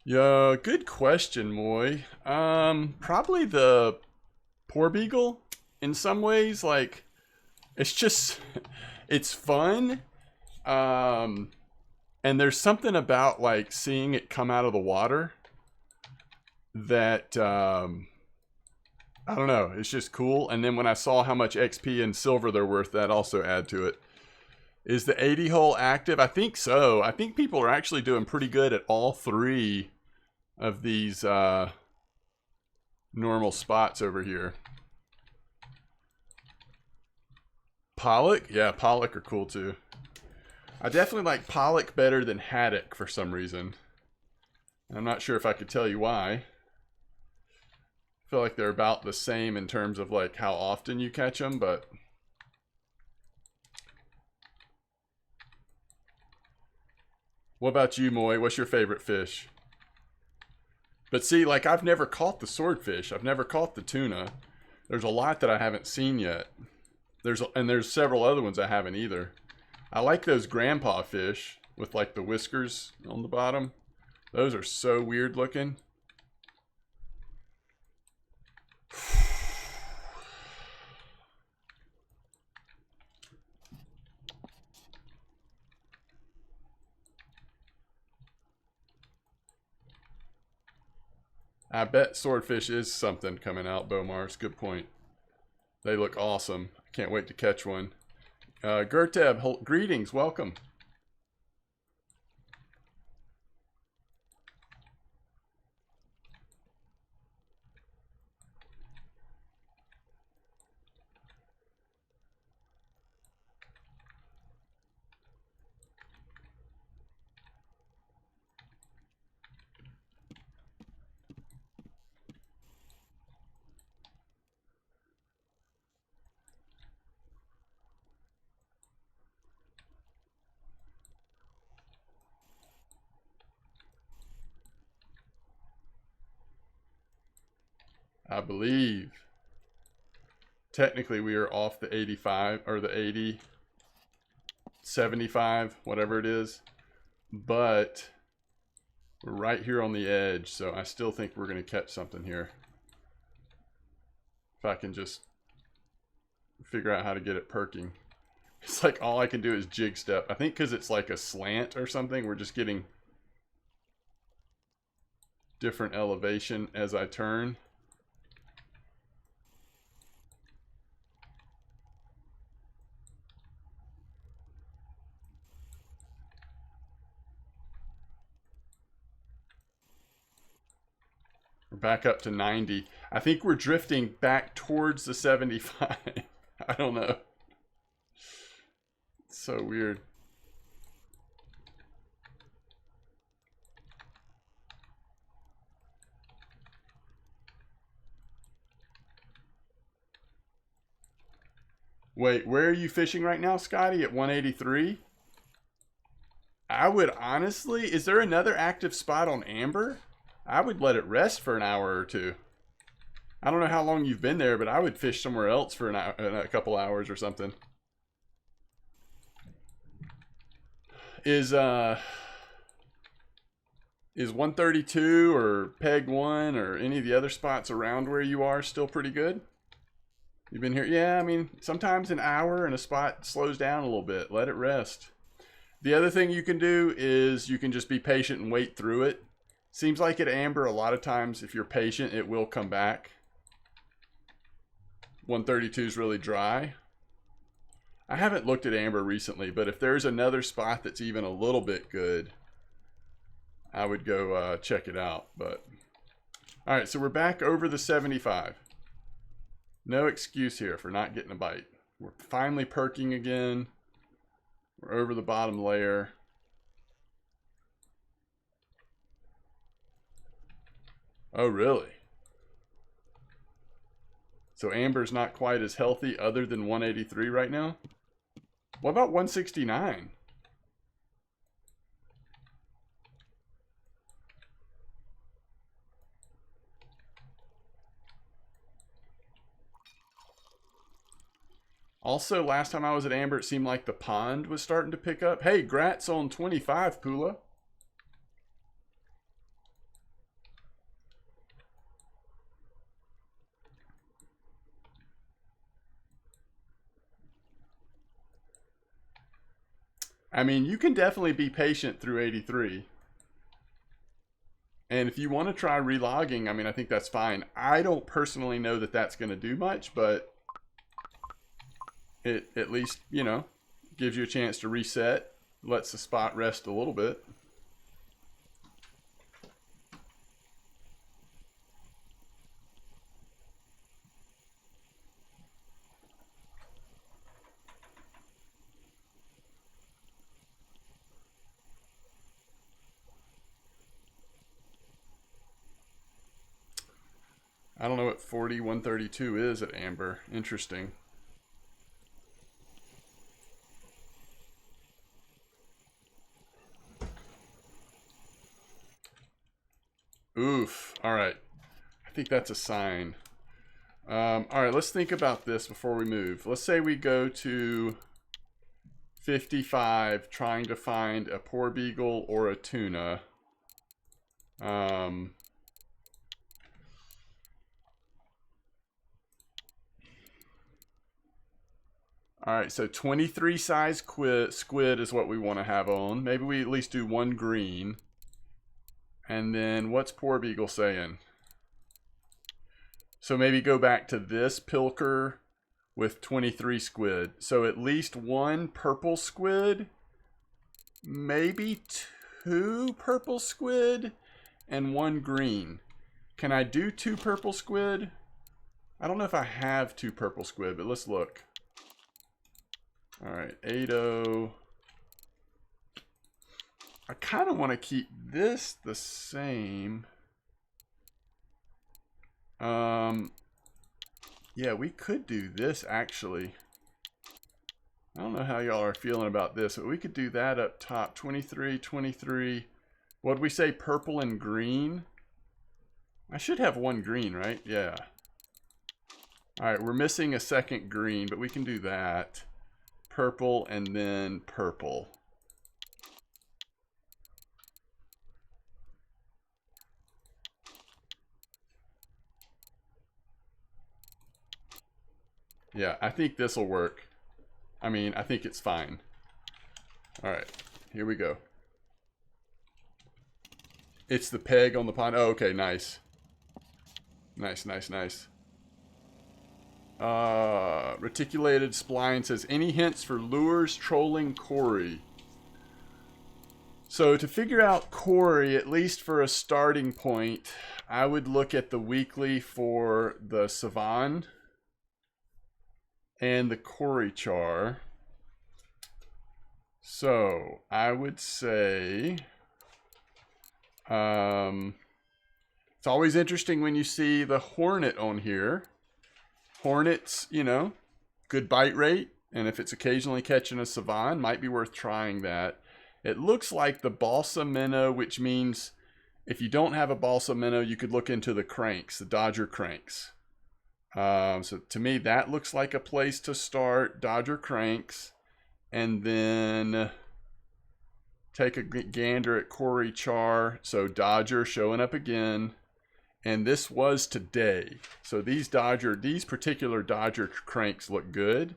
Yeah, good question, Moy. Probably the poor beagle. In some ways, like it's just, it's fun. Um, and there's something about like seeing it come out of the water that I don't know. It's just cool. And then when I saw how much XP and silver they're worth, that also add to it. Is the 80 hole active? I think so. I think people are actually doing pretty good at all three of these normal spots over here. Pollock? Yeah, Pollock are cool too. I definitely like Pollock better than Haddock for some reason. I'm not sure if I could tell you why. I feel like they're about the same in terms of like how often you catch them, but what about you, Moy? What's your favorite fish? But see, like I've never caught the swordfish. I've never caught the tuna. There's a lot that I haven't seen yet. There's several other ones I haven't either. I like those grandpa fish with like the whiskers on the bottom. Those are so weird looking. I bet swordfish is something coming out, Bomars. Good point. They look awesome. I can't wait to catch one. Gerteb, greetings. Welcome. I believe technically we are off the 85 or the 80, 75, whatever it is, but we're right here on the edge, so I still think we're going to catch something here. If I can just figure out how to get it perking. It's like all I can do is jig step. I think because it's like a slant or something, we're just getting different elevation as I turn. We're back up to 90. I think we're drifting back towards the 75. I don't know. It's so weird. Wait, where are you fishing right now, Scotty? At 183? I would honestly, is there another active spot on Amber? I would let it rest for an hour or two. I don't know how long you've been there, but I would fish somewhere else for an hour, a couple hours or something. Is 132 or Peg 1 or any of the other spots around where you are still pretty good? You've been here? Yeah, I mean, sometimes an hour and a spot slows down a little bit. Let it rest. The other thing you can do is you can just be patient and wait through it. Seems like at Amber, a lot of times, if you're patient, it will come back. 132 is really dry. I haven't looked at Amber recently, but if there's another spot that's even a little bit good, I would go check it out. But all right, so we're back over the 75. No excuse here for not getting a bite. We're finally perking again. We're over the bottom layer. Oh, really? So Amber's not quite as healthy other than 183 right now? What about 169? Also, last time I was at Amber, it seemed like the pond was starting to pick up. Hey, Grats on 25, Pula. I mean, you can definitely be patient through 83. And if you want to try relogging, I mean, I think that's fine. I don't personally know that that's going to do much, but it at least, you know, gives you a chance to reset, lets the spot rest a little bit. I don't know what 4132 is at Amber. Interesting. Oof. All right. I think that's a sign. All right, let's think about this before we move. Let's say we go to 55, trying to find a porbeagle or a tuna. All right, so 23 size squid is what we want to have on. Maybe we at least do one green. And then what's porbeagle saying? So maybe go back to this pilker with 23 squid. So at least one purple squid, maybe two purple squid, and one green. Can I do two purple squid? I don't know if I have two purple squid, but let's look. All right, 80. I kind of want to keep this the same. Yeah, we could do this actually. I don't know how y'all are feeling about this, but we could do that up top. 23, 23. What'd we say? Purple and green? I should have one green, right? Yeah. All right, we're missing a second green, but we can do that. Purple and then purple. Yeah, I think this will work. I mean, I think it's fine. All right, here we go. It's the peg on the pond. Oh, okay, nice. Nice, nice, nice. Reticulated spline says, any hints for lures trolling Cory? So to figure out Cory, at least for a starting point, I would look at the weekly for the Savan and the Cory char. So I would say it's always interesting when you see the Hornet on here. Hornets, you know, good bite rate, and if it's occasionally catching a Savan, might be worth trying that. It looks like the balsa minnow, which means if you don't have a balsa minnow, you could look into the cranks, the Dodger cranks. So to me, that looks like a place to start. Dodger cranks, and then take a gander at Cory char. So Dodger showing up again, and this was today. So these particular Dodger cranks look good.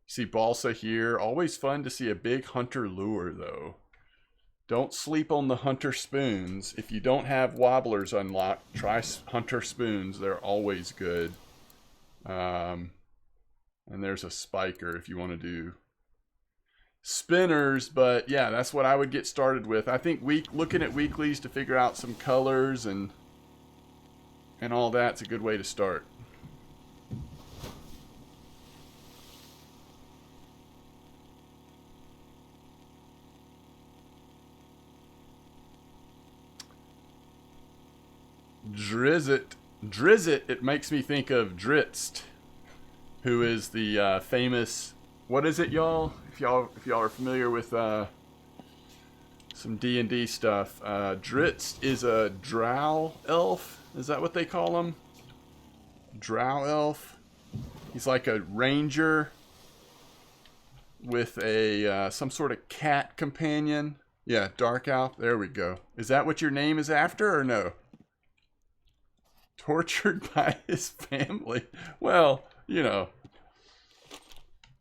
See balsa here. Always fun to see a big hunter lure though. Don't sleep on the hunter spoons. If you don't have wobblers unlocked, try hunter spoons. They're always good. And there's a spiker if you want to do spinners, but yeah, that's what I would get started with. I think looking at weeklies to figure out some colors and all that's a good way to start. Drizzt, it makes me think of Drizzt, who is the famous, what is it, y'all? If y'all are familiar with some D&D stuff, Drizzt is a drow elf. Is that what they call him? Drow elf. He's like a ranger with a some sort of cat companion. Yeah, dark elf. There we go. Is that what your name is after or no? Tortured by his family. Well, you know,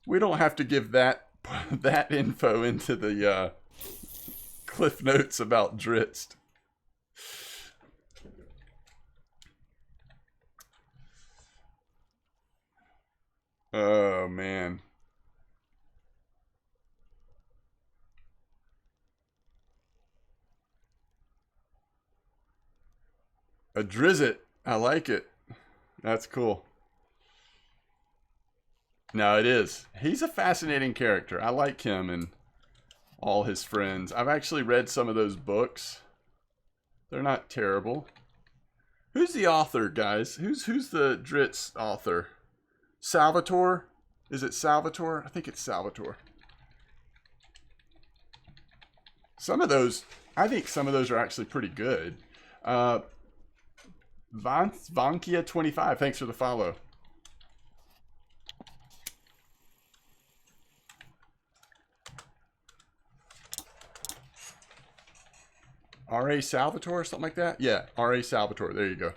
we don't have to give that put that info into the cliff notes about Drizzt. Oh man. A Drizzt. I like it. That's cool. No, it is. He's a fascinating character. I like him and all his friends. I've actually read some of those books. They're not terrible. Who's the author, guys? Who's the Drizzt author? Salvatore? Is it Salvatore? I think it's Salvatore. Some of those, I think some of those are actually pretty good. Vankia25, thanks for the follow. R.A. Salvatore, something like that? Yeah, R.A. Salvatore. There you go.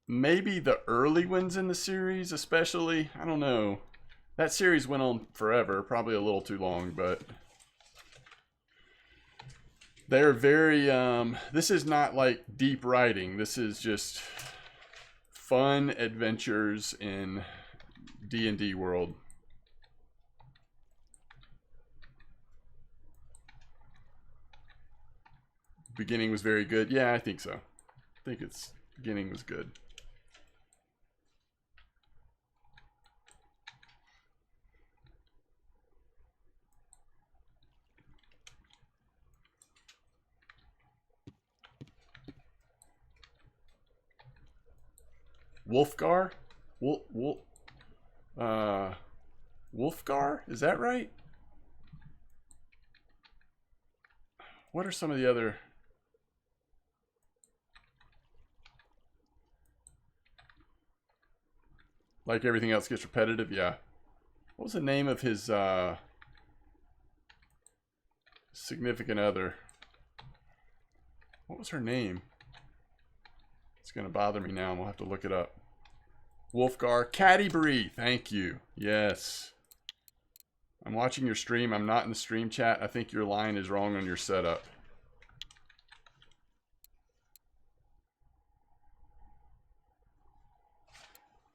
Maybe the early ones in the series, especially. I don't know. That series went on forever. Probably a little too long, but... They're very... this is not like deep writing. This is just fun adventures in D&D world. Beginning was very good. Yeah, I think so. I think its beginning was good. Wolfgar? Wolfgar? Is that right? What are some of the other... Like everything else gets repetitive? Yeah. What was the name of his significant other? What was her name? It's going to bother me now. We'll have to look it up. Wolfgar. Caddybury. Thank you. Yes. I'm watching your stream. I'm not in the stream chat. I think your line is wrong on your setup.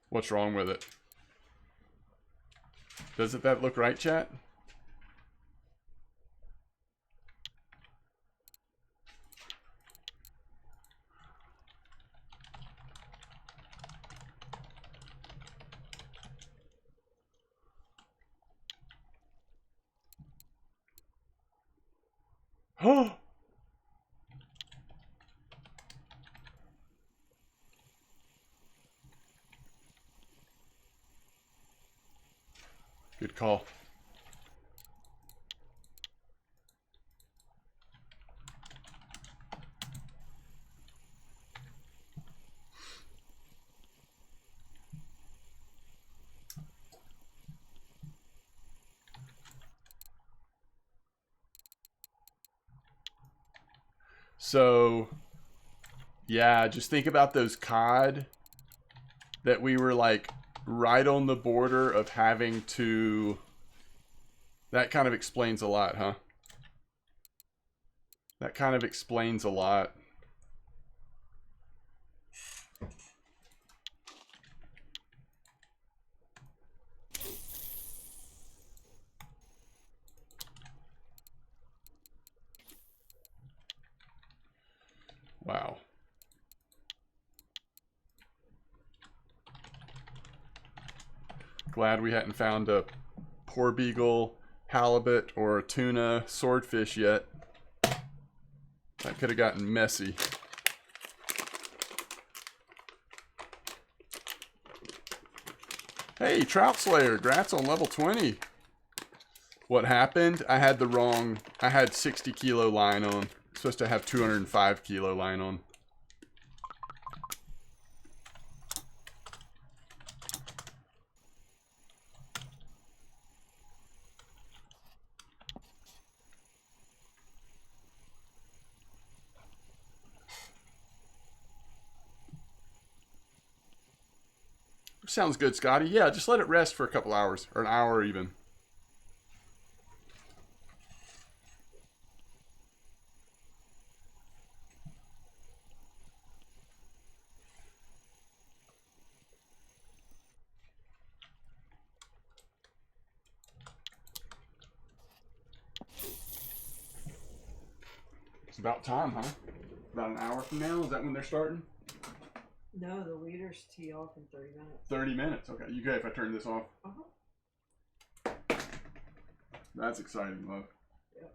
What's wrong with it? Doesn't that look right, chat? Oh! Good call. So, yeah, just think about those COD that we were like right on the border of having to... That kind of explains a lot, huh? That kind of explains a lot. Wow. Glad we hadn't found a porbeagle, halibut, or a tuna swordfish yet. That could have gotten messy. Hey, Trout Slayer, grats on level 20. What happened? I had the wrong... I had 60 kilo line on. I'm supposed to have 205 kilo line on. sounds good, Scotty. Yeah, just let it rest for a couple hours, or an hour even. It's about time, huh? About an hour from now? Is that when they're starting? No, the leaders tee off in 30 minutes. 30 minutes. Okay, you good if I turn this off? Uh-huh. That's exciting, love. Yeah.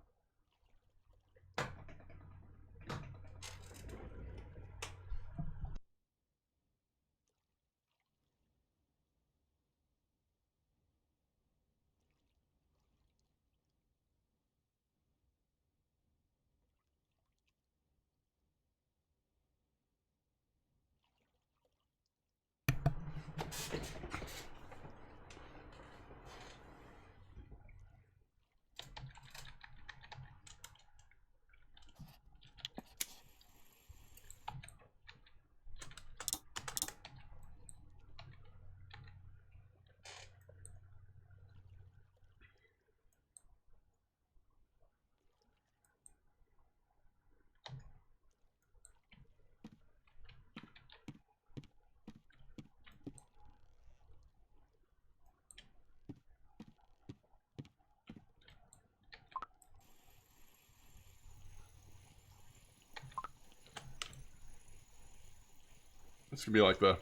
It's gonna be like the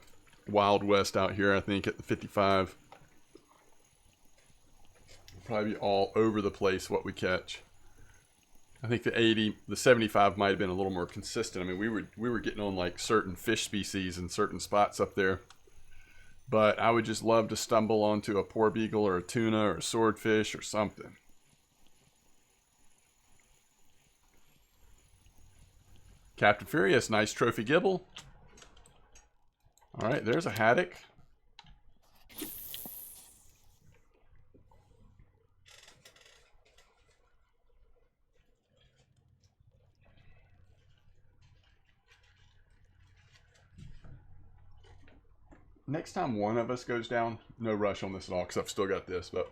Wild West out here, I think, at the 55. Probably be all over the place what we catch. I think the 75 might have been a little more consistent. I mean, we were getting on like certain fish species in certain spots up there. But I would just love to stumble onto a poor beagle or a tuna or a swordfish or something. Captain Furious, nice trophy gibble. All right, there's a haddock. Next time one of us goes down, no rush on this at all because I've still got this, but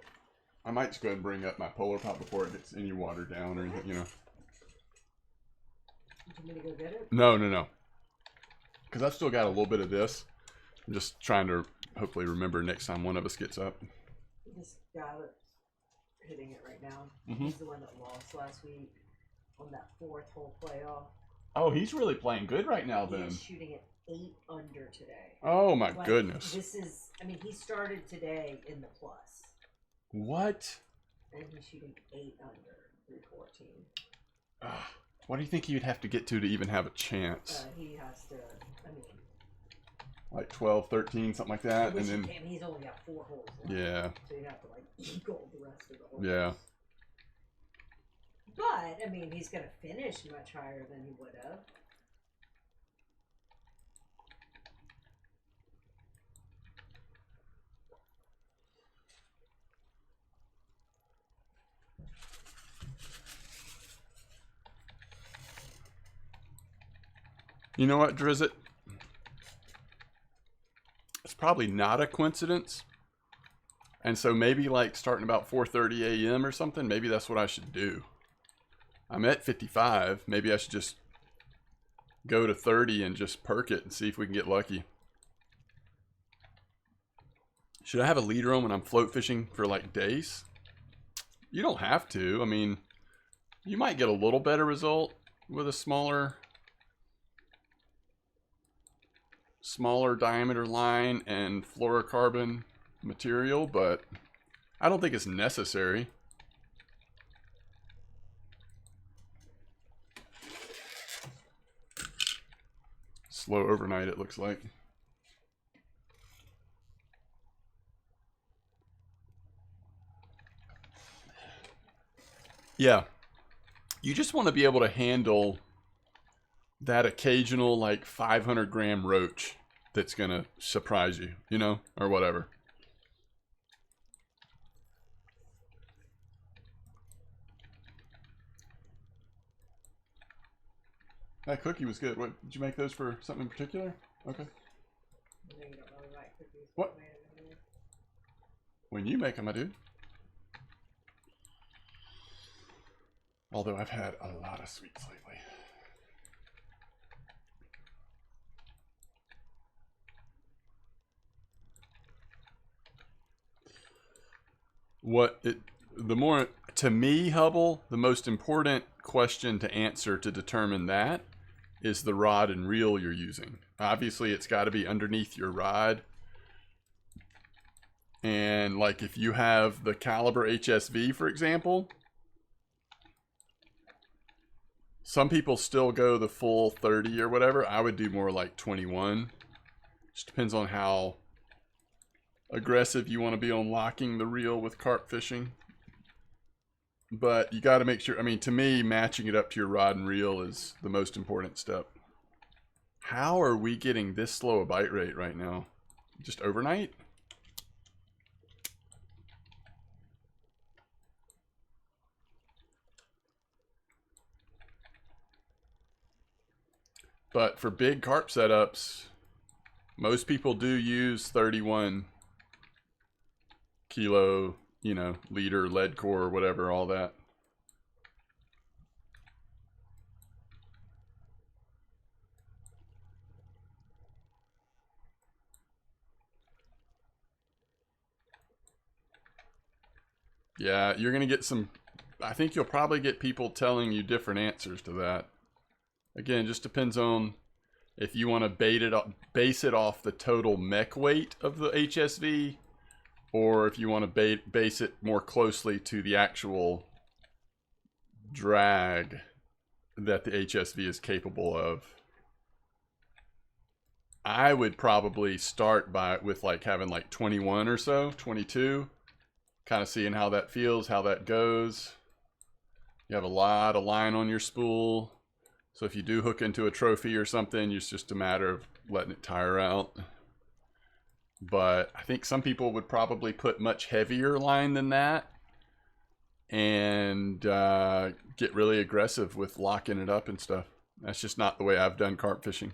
I might just go ahead and bring up my Polar Pop before it gets any water down or anything, you know. You want me to go get it? No. Because I've still got a little bit of this. I'm just trying to hopefully remember next time one of us gets up. This guy that's hitting it right now, Mhm. he's the one that lost last week on that 4th hole playoff. Oh, he's really playing good right now then. He's shooting at 8 under today. Oh my Like, goodness. This is, I mean, he started today in the plus. What? And he's shooting 8 under through 14. What do you think you'd have to get to even have a chance? He has to, I mean, Like 12, 13, something like that? which And then, he's only got 4 holes left. yeah, So you have to like eagle the rest of the holes. yeah. But I mean, he's gonna finish much higher than he would have. You know what, Drizzt? It's probably not a coincidence. And so maybe like starting about 4:30 a.m. or something, maybe that's what I should do. I'm at 55. Maybe I should just go to 30 and just perk it and see if we can get lucky. Should I have a leader on when I'm float fishing for like days? You don't have to. I mean, you might get a little better result with a smaller diameter line and fluorocarbon material, but I don't think it's necessary. Slow overnight, it looks like. Yeah. You just want to be able to handle that occasional like 500 gram roach that's going to surprise you, you know, or whatever. That cookie was good. What did you make those for? Something in particular? Okay. I know you don't really like cookies. What? I made 'em earlier. When you make them, I do. Although I've had a lot of sweets lately. To me, Hubble, the most important question to answer to determine that is the rod and reel you're using. Obviously, it's got to be underneath your rod. And like if you have the Caliber HSV, for example, some people still go the full 30 or whatever. I would do more like 21. Just depends on how aggressive you want to be on locking the reel with carp fishing. But you got to make sure, I mean, to me, matching it up to your rod and reel is the most important step. How are we getting this slow a bite rate right now? Just overnight? But for big carp setups, most people do use 31 kilo, you know, liter lead core or whatever, all that. Yeah, you're going to get some, I think you'll probably get people telling you different answers to that. Again, it just depends on if you want to base it off the total mech weight of the HSV, or if you want to base it more closely to the actual drag that the HSV is capable of. I would probably start with like having like 21 or so, 22, kind of seeing how that feels, how that goes. You have a lot of line on your spool. So if you do hook into a trophy or something, it's just a matter of letting it tire out. But I think some people would probably put much heavier line than that and get really aggressive with locking it up and stuff. That's just not the way I've done carp fishing.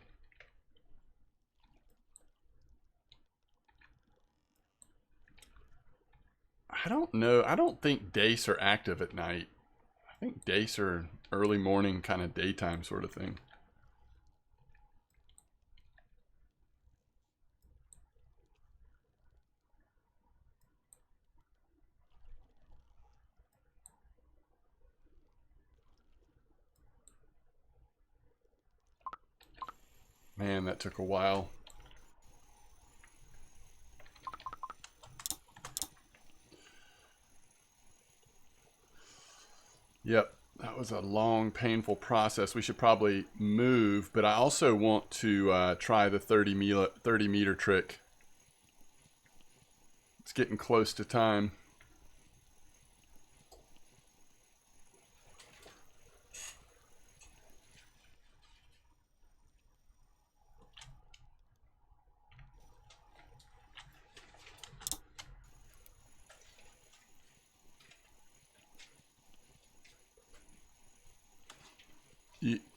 I don't know. I don't think dace are active at night. I think dace are early morning, kind of daytime sort of thing. Man, that took a while. Yep, that was a long, painful process. We should probably move, but I also want to try the 30 meter trick. It's getting close to time.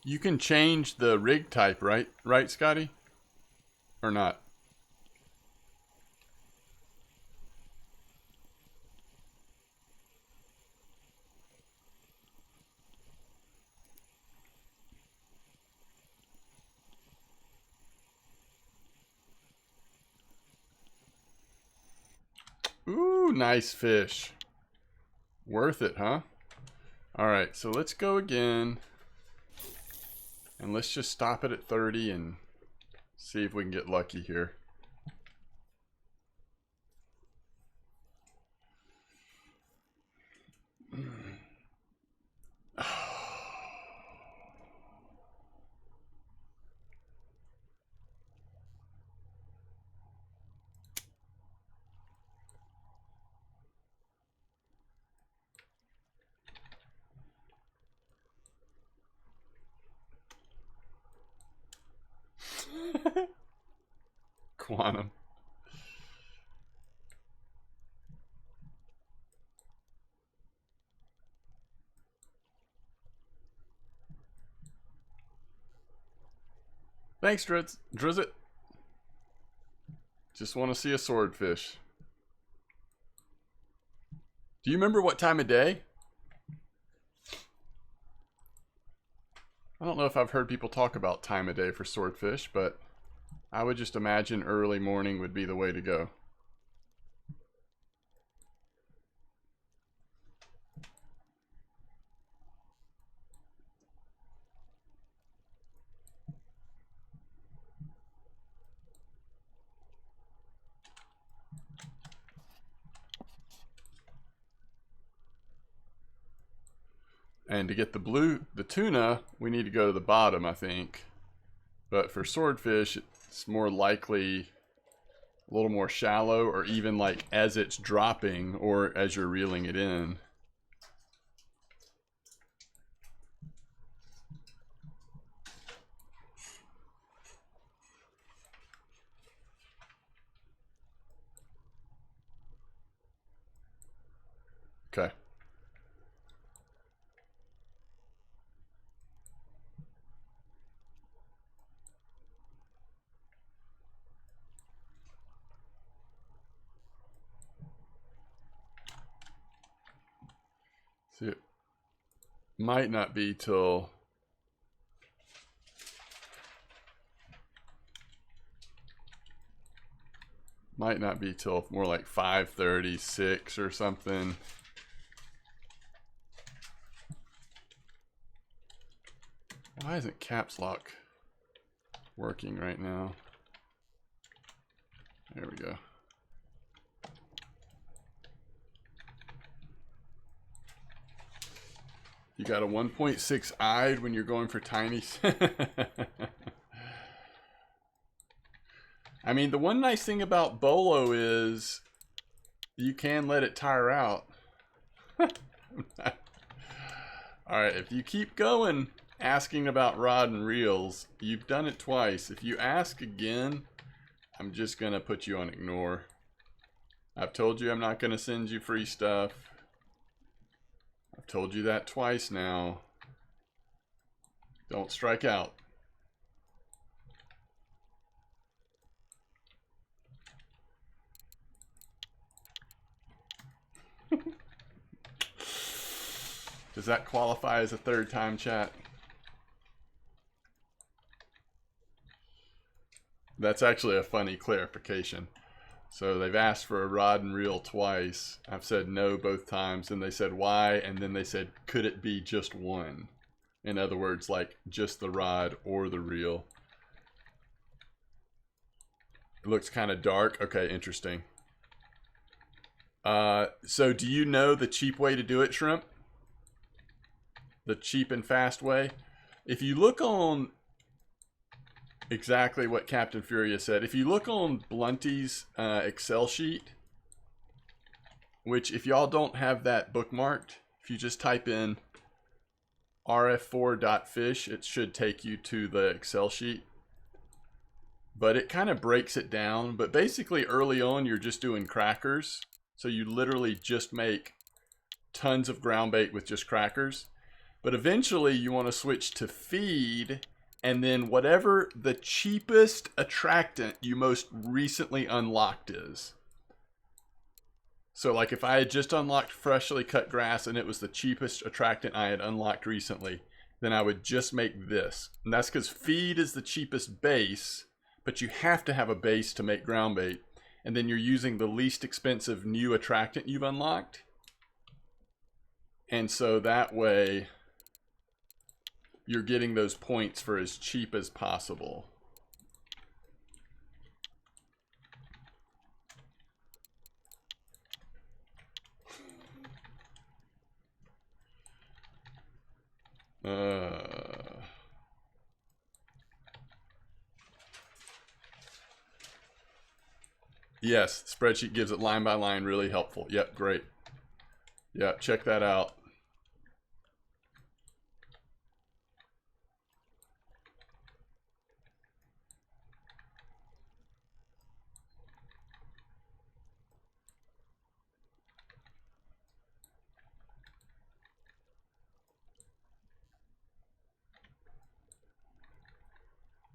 You can change the rig type, right? Right, Scotty? Or not? Ooh, nice fish. Worth it, huh? All right, so let's go again. And let's just stop it at 30 and see if we can get lucky here. Quantum. Thanks, Drizzt. Just want to see a swordfish. Do you remember what time of day? I don't know if I've heard people talk about time of day for swordfish, but I would just imagine early morning would be the way to go. And to get the tuna, we need to go to the bottom, I think. But for swordfish, it's more likely a little more shallow, or even like as it's dropping or as you're reeling it in. Okay. See, it might not be till more like 5:36 or something. Why isn't caps lock working right now? There we go. You got a 1.6 eyed when you're going for tiny. I mean, the one nice thing about Bolo is you can let it tire out. Alright, if you keep going asking about rod and reels, you've done it twice. If you ask again, I'm just going to put you on ignore. I've told you I'm not going to send you free stuff. I've told you that twice now. Don't strike out. Does that qualify as a third time, chat? That's actually a funny clarification. So they've asked for a rod and reel twice. I've said no both times, and they said why, and then they said, could it be just one? In other words, like just the rod or the reel. It looks kind of dark. Okay, interesting. So do you know the cheap way to do it, Shrimp? The cheap and fast way? If you look on exactly what Captain Furia said, if you look on Blunty's Excel sheet, which if y'all don't have that bookmarked, if you just type in rf4.fish, it should take you to the Excel sheet. But it kind of breaks it down. But basically early on, you're just doing crackers. So you literally just make tons of ground bait with just crackers. But eventually you want to switch to feed, and then whatever the cheapest attractant you most recently unlocked is. So like if I had just unlocked freshly cut grass and it was the cheapest attractant I had unlocked recently, then I would just make this. And that's because feed is the cheapest base, but you have to have a base to make ground bait. And then you're using the least expensive new attractant you've unlocked. And so that way you're getting those points for as cheap as possible. Yes, spreadsheet gives it line by line, really helpful. Yep, great. Yeah, check that out.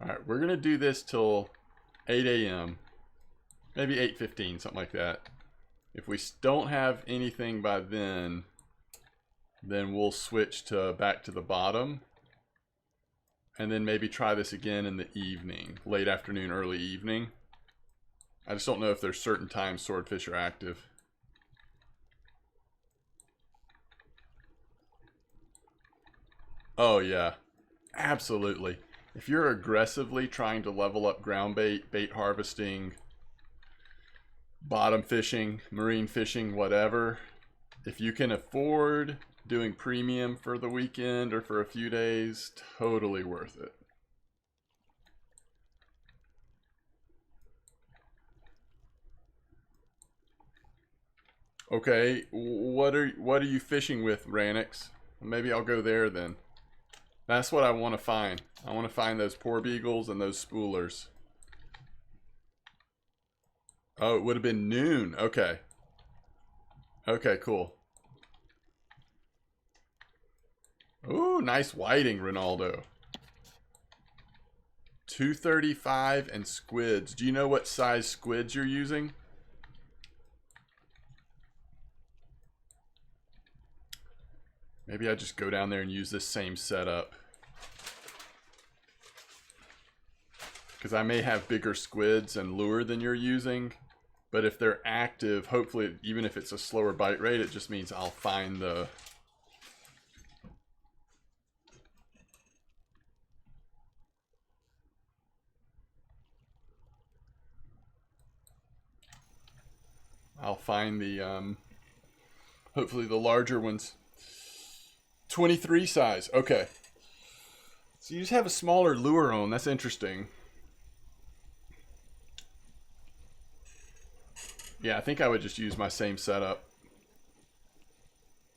All right, we're going to do this till 8 a.m. Maybe 8:15, something like that. If we don't have anything by then we'll switch to back to the bottom. And then maybe try this again in the evening. Late afternoon, early evening. I just don't know if there's certain times swordfish are active. Oh yeah, absolutely. If you're aggressively trying to level up ground bait, bait harvesting, bottom fishing, marine fishing, whatever, if you can afford doing premium for the weekend or for a few days, totally worth it. Okay, what are you fishing with, Ranix? Maybe I'll go there then. That's what I want to find. I want to find those poor beagles and those spoolers. Oh, it would have been noon. Okay. Okay, cool. Ooh, nice whiting, Ronaldo. 235 and squids. Do you know what size squids you're using? Maybe I just go down there and use this same setup. Because I may have bigger squids and lure than you're using. But if they're active, hopefully, even if it's a slower bite rate, it just means I'll find the... hopefully the larger ones. 23 size. Okay. So you just have a smaller lure on. That's interesting. Yeah, I think I would just use my same setup.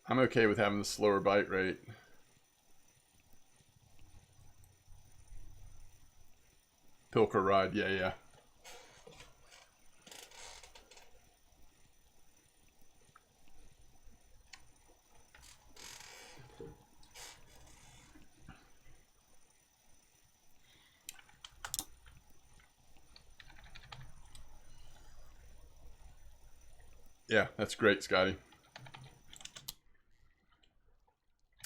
I'm okay with having the slower bite rate. Pilker rod, yeah. Yeah, that's great, Scotty.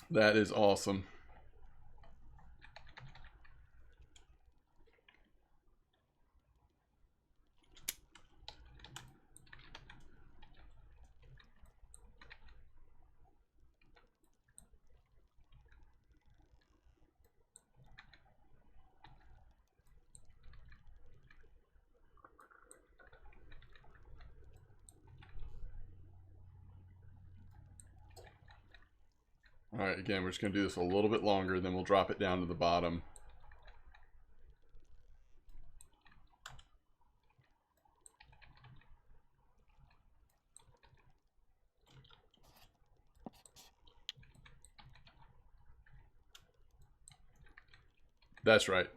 That is awesome. All right, again, we're just going to do this a little bit longer, then we'll drop it down to the bottom. That's right.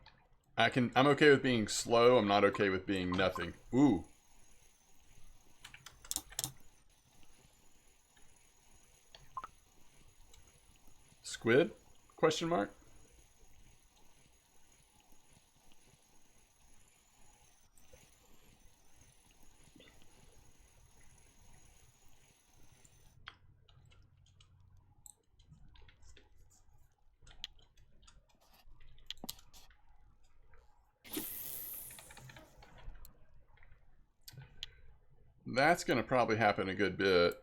I'm okay with being slow. I'm not okay with being nothing. Ooh. Squid? Question mark? That's going to probably happen a good bit,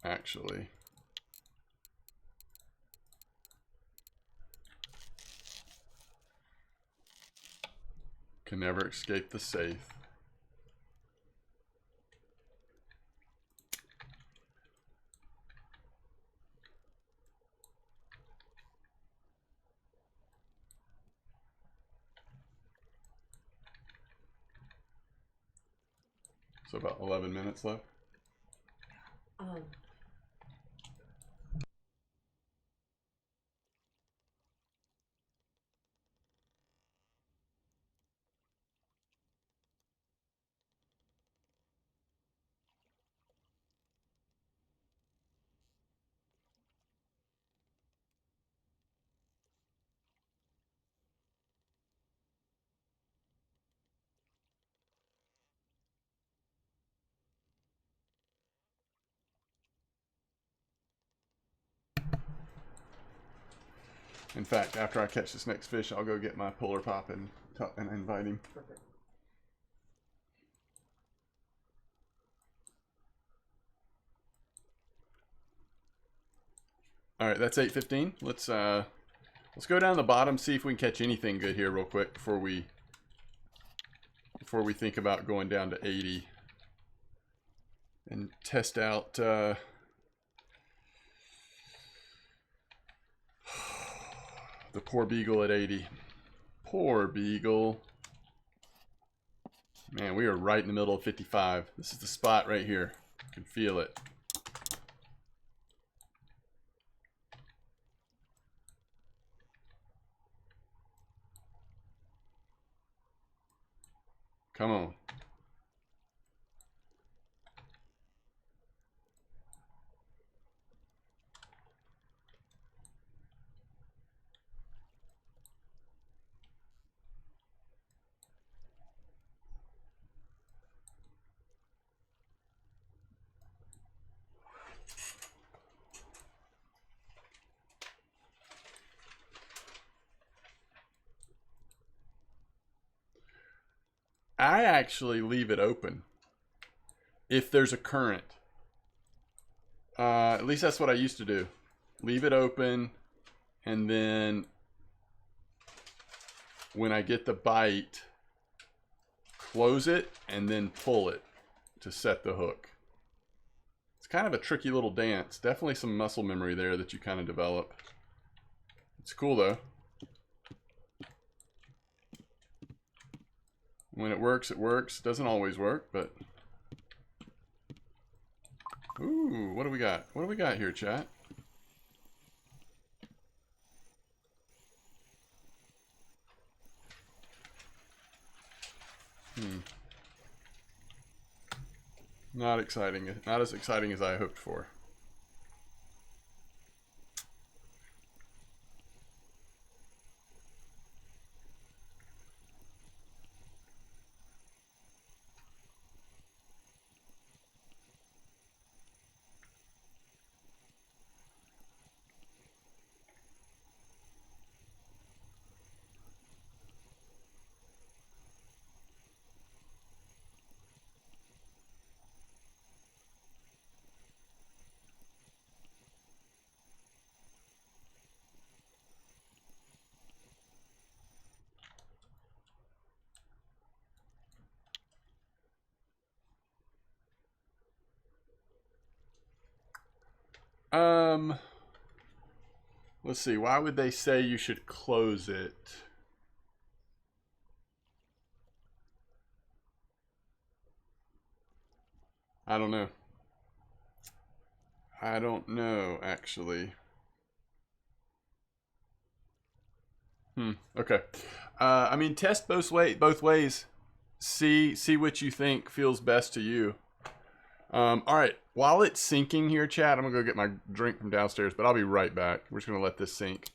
actually. Can never escape the safe. So about 11 minutes left. In fact, after I catch this next fish, I'll go get my puller pop and invite him. Perfect. All right, that's 8:15. Let's go down the bottom, see if we can catch anything good here real quick before we think about going down to 80 and test out the poor beagle at 80. Poor beagle. Man, we are right in the middle of 55. This is the spot right here. I can feel it. Come on. I actually leave it open if there's a current. At least that's what I used to do. Leave it open, and then when I get the bite, close it and then pull it to set the hook. It's kind of a tricky little dance. Definitely some muscle memory there that you kind of develop. It's cool though. When it works, it works. Doesn't always work, but... Ooh, what do we got? What do we got here, chat? Not exciting. Not as exciting as I hoped for. Let's see. Why would they say you should close it? I don't know. I don't know, actually. Okay. I mean, test both ways. See what you think feels best to you. All right. While it's sinking here, chat, I'm gonna go get my drink from downstairs, but I'll be right back. We're just gonna let this sink.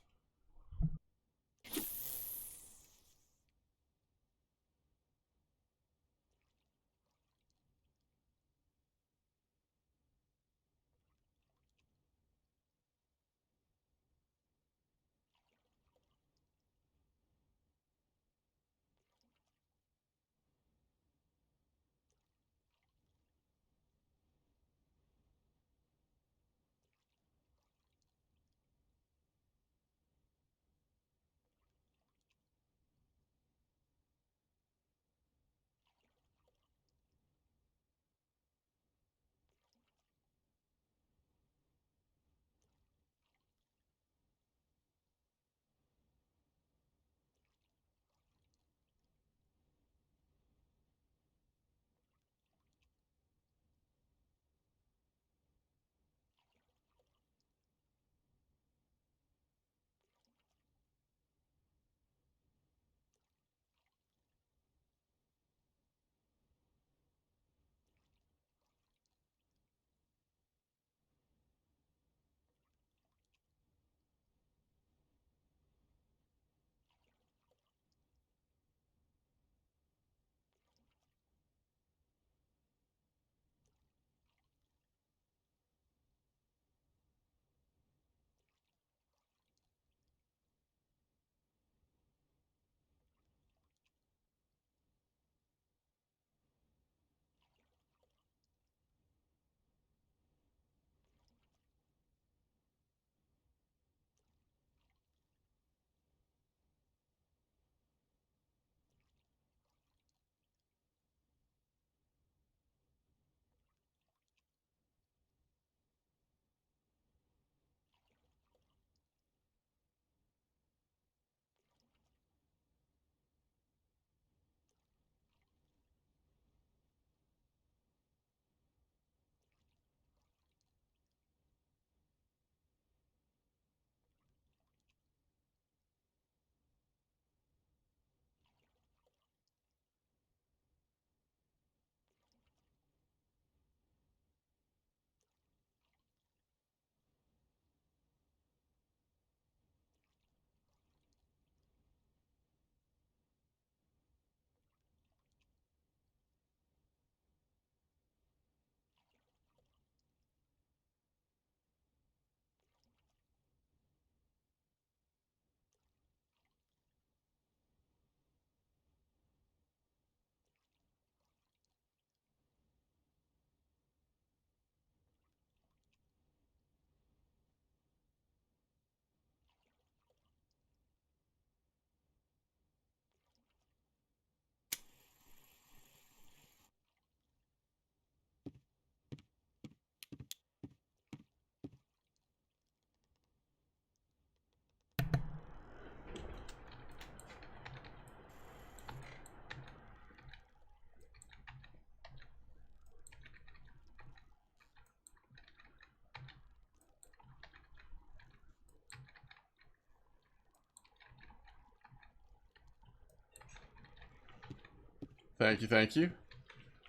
Thank you, thank you.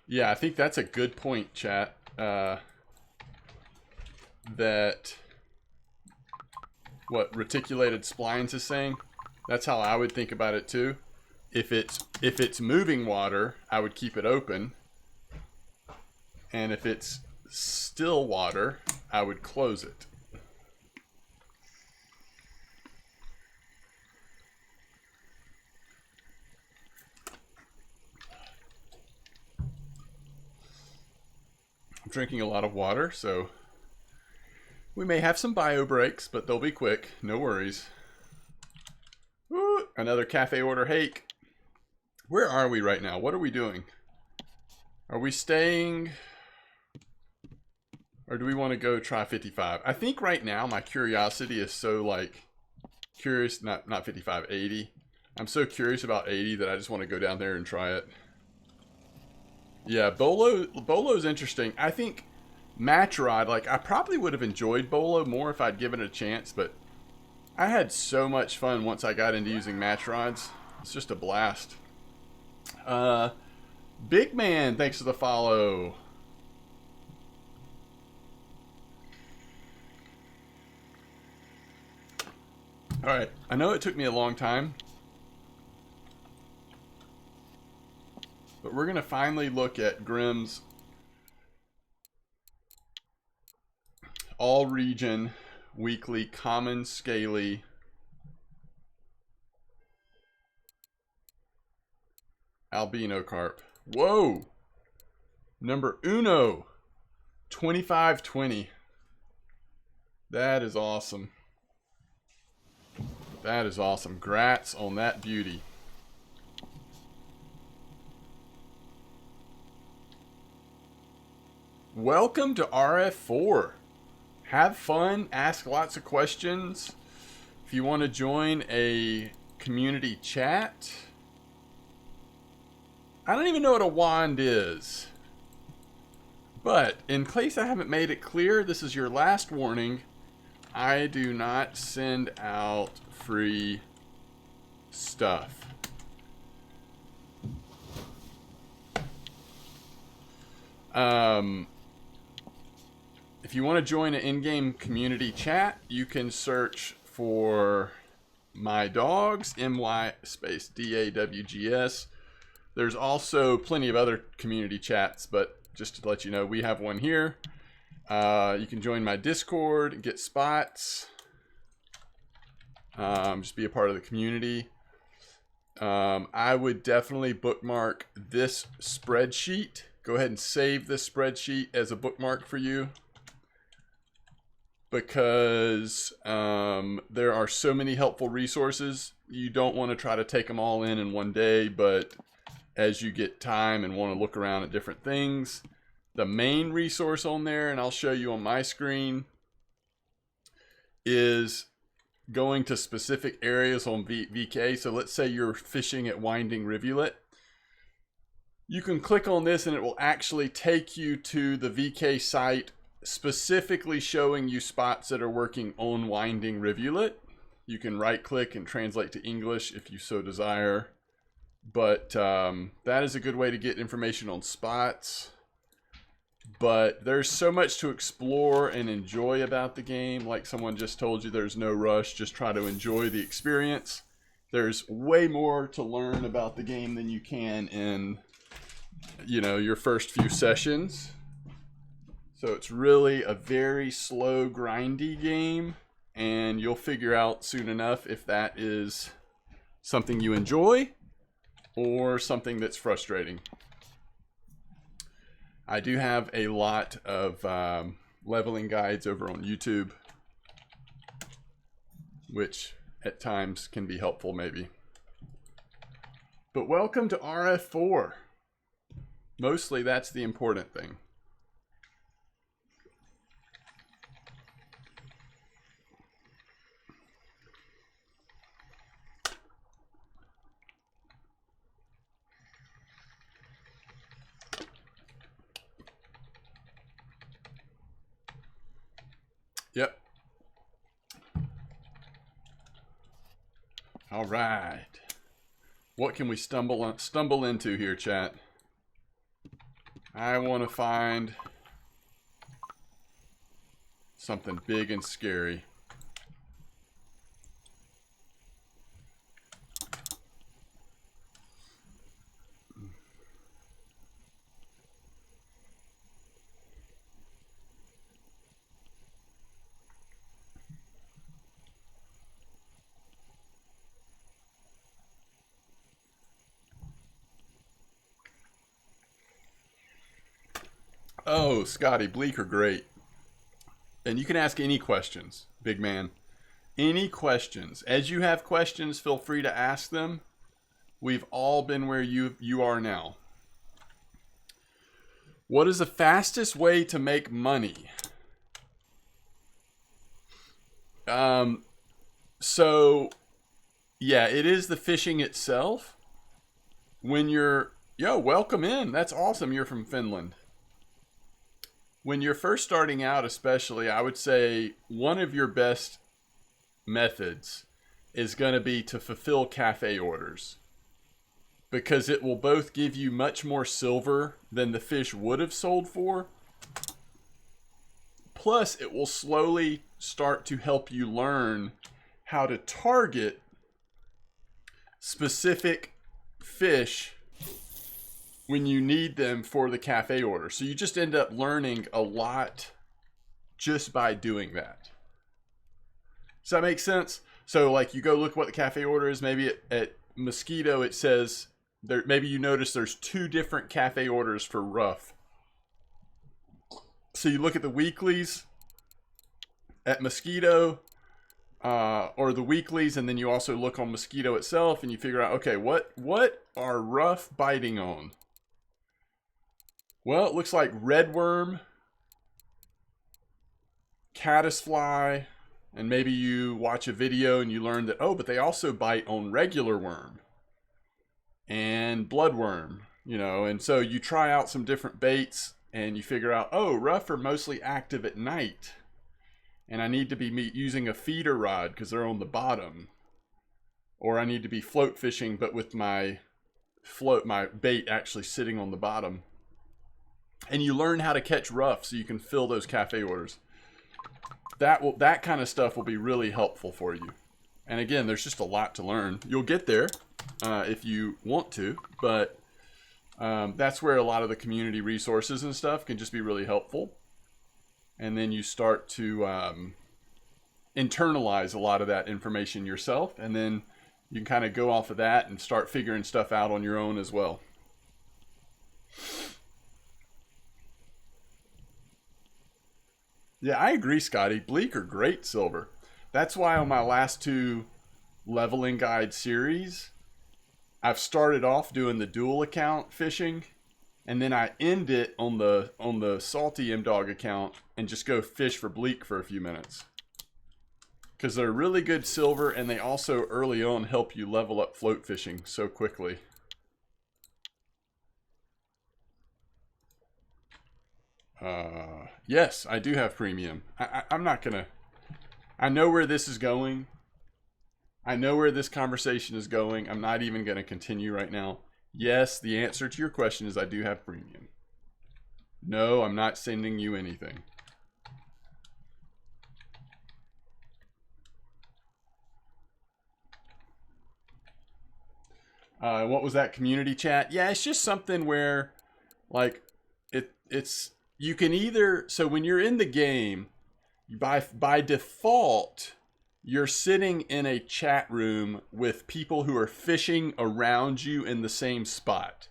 Yeah, I think that's a good point, chat. That what reticulated splines is saying. That's how I would think about it too. If it's moving water, I would keep it open. And if it's still water, I would close it. I'm drinking a lot of water, so we may have some bio breaks, but they'll be quick. No worries. Ooh, another cafe order hake. Where are we right now? What are we doing? Are we staying? Or do we want to go try 55? I think right now my curiosity is so like curious, not 55, 80. I'm so curious about 80 that I just want to go down there and try it. Yeah, Bolo's interesting. I think Match Rod, like I probably would have enjoyed Bolo more if I'd given it a chance, but I had so much fun once I got into using Match Rods. It's just a blast. Big Man, thanks for the follow. Alright, I know it took me a long time, but we're going to finally look at Grimm's all-region weekly common scaly albino carp. Whoa! Number uno, 2520. That is awesome. That is awesome. Grats on that beauty. Welcome to RF4. Have fun, ask lots of questions. If you want to join a community chat, I don't even know what a wand is. But in case I haven't made it clear, this is your last warning. I do not send out free stuff. If you want to join an in-game community chat, you can search for My Dogs, MY space DAWGS. There's also plenty of other community chats, but just to let you know, we have one here. You can join my Discord and get spots. Just be a part of the community. I would definitely bookmark this spreadsheet. Go ahead and save this spreadsheet as a bookmark for you, because there are so many helpful resources. You don't want to try to take them all in one day, but as you get time and want to look around at different things, the main resource on there, and I'll show you on my screen, is going to specific areas on VK. So let's say you're fishing at Winding Rivulet. You can click on this and it will actually take you to the VK site, specifically showing you spots that are working on Winding Rivulet. You can right click and translate to English if you so desire. But that is a good way to get information on spots. But there's so much to explore and enjoy about the game. Like someone just told you, there's no rush. Just try to enjoy the experience. There's way more to learn about the game than you can in, you know, your first few sessions. So it's really a very slow, grindy game. And you'll figure out soon enough if that is something you enjoy or something that's frustrating. I do have a lot of leveling guides over on YouTube, which at times can be helpful maybe. But welcome to RF4. Mostly that's the important thing. Yep. All right. What can we stumble into here, chat? I want to find something big and scary. Oh, Scotty, bleak are great. And you can ask any questions, big man. Any questions. As you have questions, feel free to ask them. We've all been where you are now. What is the fastest way to make money? So, yeah, it is the fishing itself. When you're, welcome in. That's awesome. You're from Finland. When you're first starting out, especially, I would say one of your best methods is going to be to fulfill cafe orders, because it will both give you much more silver than the fish would have sold for, plus it will slowly start to help you learn how to target specific fish when you need them for the cafe order. So you just end up learning a lot just by doing that. Does that make sense? So like you go look what the cafe order is. Maybe at Mosquito it says there. Maybe you notice there's 2 different cafe orders for rough. So you look at the weeklies at Mosquito, or the weeklies, and then you also look on Mosquito itself, and you figure out, okay, what are rough biting on? Well, it looks like redworm, caddisfly, and maybe you watch a video and you learn that, oh, but they also bite on regular worm and bloodworm, and so you try out some different baits and you figure out, oh, rough are mostly active at night, and I need to be using a feeder rod because they're on the bottom, or I need to be float fishing but with my bait actually sitting on the bottom. And you learn how to catch rough so you can fill those cafe orders. That kind of stuff will be really helpful for you. And again, there's just a lot to learn. You'll get there if you want to, but that's where a lot of the community resources and stuff can just be really helpful. And then you start to internalize a lot of that information yourself, and then you can kind of go off of that and start figuring stuff out on your own as well. Yeah, I agree, Scotty. Bleak are great silver. That's why on my last 2 leveling guide series, I've started off doing the dual account fishing, and then I end it on the salty M-Dog account and just go fish for bleak for a few minutes. Because they're really good silver, and they also early on help you level up float fishing so quickly. Yes, I do have premium. I'm not gonna... I know where this is going. I know where this conversation is going. I'm not even gonna continue right now. Yes, the answer to your question is I do have premium. No, I'm not sending you anything. What was that community chat? Yeah, it's just something where, like, it's you can either, so when you're in the game, by default, you're sitting in a chat room with people who are fishing around you in the same spot.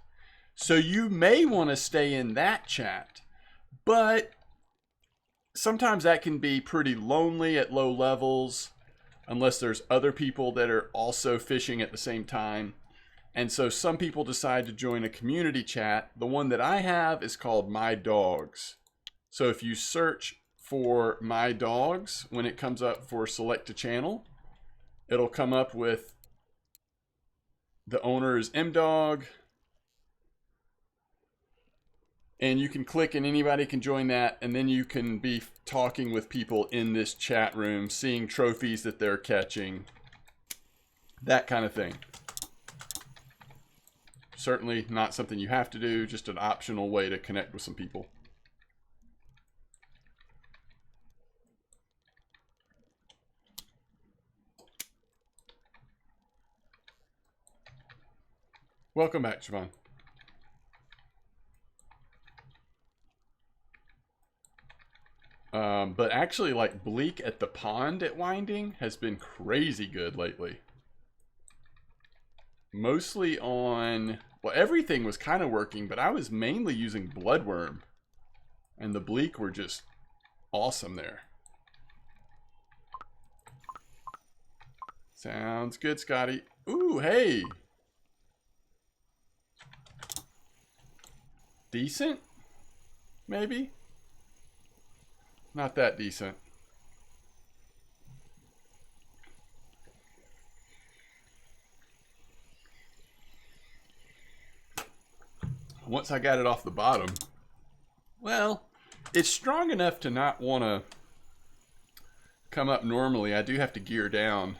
So you may want to stay in that chat, but sometimes that can be pretty lonely at low levels unless there's other people that are also fishing at the same time. And so some people decide to join a community chat. The one that I have is called My Dogs. So if you search for My Dogs, when it comes up for select a channel, it'll come up with the owner is M-Dog. And you can click and anybody can join that. And then you can be talking with people in this chat room, seeing trophies that they're catching, that kind of thing. Certainly not something you have to do, just an optional way to connect with some people. Welcome back, Siobhan. But actually, like, Bleak at the Pond at Winding has been crazy good lately. Mostly on... Well, everything was kind of working, but I was mainly using Bloodworm. And the Bleak were just awesome there. Sounds good, Scotty. Ooh, hey! Decent? Maybe? Not that decent. Once I got it off the bottom, well, it's strong enough to not want to come up normally. I do have to gear down.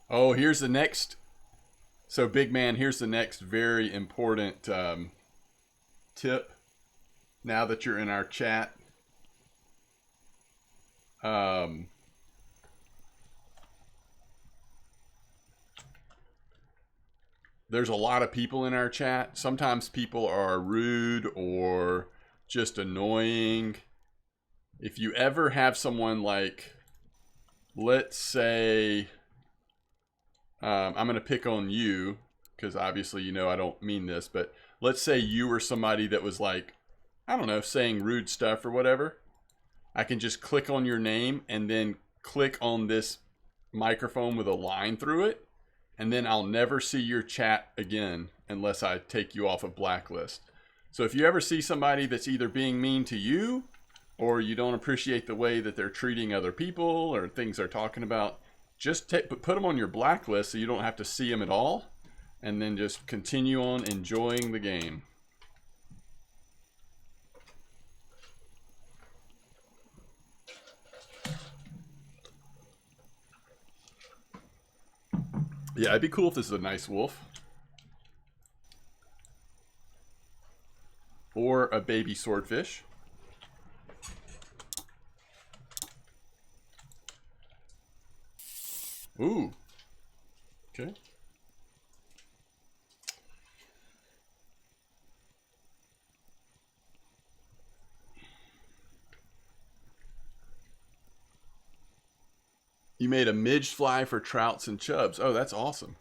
Oh, here's the next. So, big man, here's the next very important tip. Now that you're in our chat, there's a lot of people in our chat. Sometimes people are rude or just annoying. If you ever have someone like, let's say, I'm going to pick on you because obviously you know I don't mean this, but let's say you were somebody that was like, I don't know, saying rude stuff or whatever. I can just click on your name and then click on this microphone with a line through it, and then I'll never see your chat again unless I take you off of blacklist. So if you ever see somebody that's either being mean to you or you don't appreciate the way that they're treating other people or things they're talking about, just put them on your blacklist so you don't have to see them at all, and then just continue on enjoying the game. Yeah, it'd be cool if this is a nice wolf. Or a baby swordfish. Ooh. Okay. You made a midge fly for trouts and chubs. Oh, that's awesome.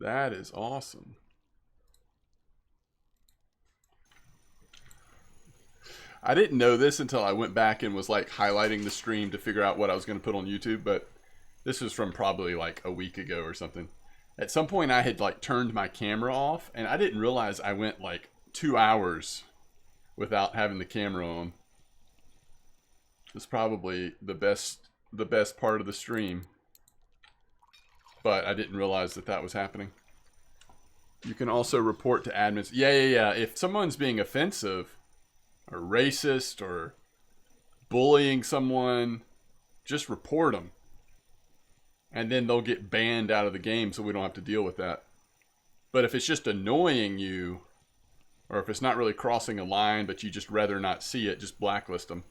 That is awesome. I didn't know this until I went back and was like highlighting the stream to figure out what I was going to put on YouTube, but this was from probably like a week ago or something. At some point I had like turned my camera off and I didn't realize I went like 2 hours without having the camera on. It's probably the best part of the stream. But I didn't realize that that was happening. You can also report to admins. Yeah. If someone's being offensive or racist or bullying someone, just report them. And then they'll get banned out of the game so we don't have to deal with that. But if it's just annoying you, or if it's not really crossing a line but you just rather not see it, just blacklist them.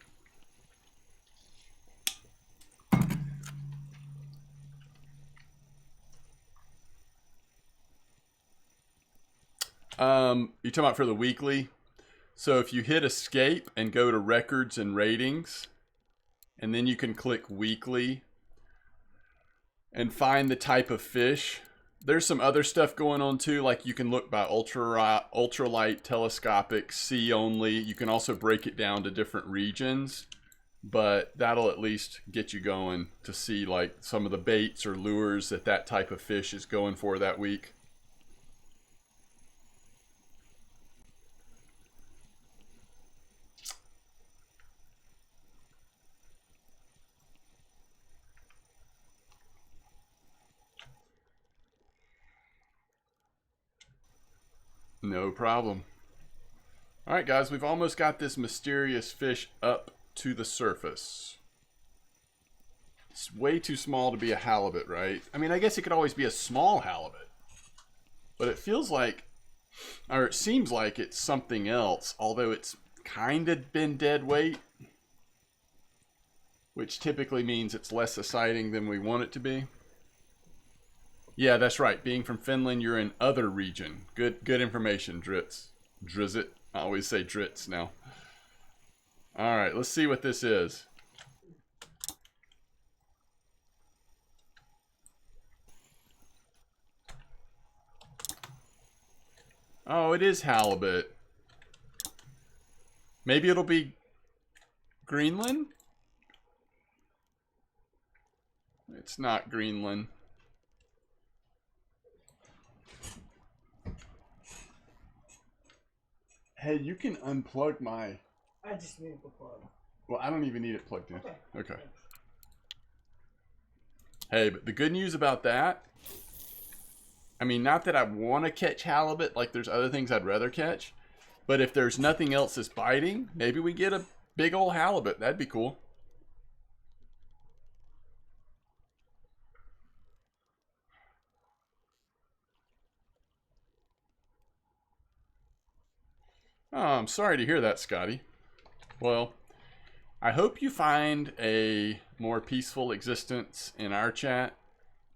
You talking about for the weekly? So if you hit escape and go to records and ratings, and then you can click weekly and find the type of fish. There's some other stuff going on too, like you can look by ultralight, telescopic, see only. You can also break it down to different regions, but that'll at least get you going to see like some of the baits or lures that that type of fish is going for that week. No problem. All right, guys, we've almost got this mysterious fish up to the surface. It's way too small to be a halibut, right? I mean, I guess it could always be a small halibut. But it feels like, or it seems like it's something else, although it's kind of been dead weight, which typically means it's less exciting than we want it to be. Yeah, that's right. Being from Finland, you're in other region. Good information, Dritz. Drizzt. I always say Dritz now. All right, let's see what this is. Oh, it is halibut. Maybe it'll be Greenland? It's not Greenland. Hey, you can unplug my... I just moved the plug. Well, I don't even need it plugged in. Okay. Okay. Hey, but the good news about that, I mean, not that I want to catch halibut, like there's other things I'd rather catch, but if there's nothing else that's biting, maybe we get a big old halibut. That'd be cool. Oh, I'm sorry to hear that, Scotty. Well, I hope you find a more peaceful existence in our chat,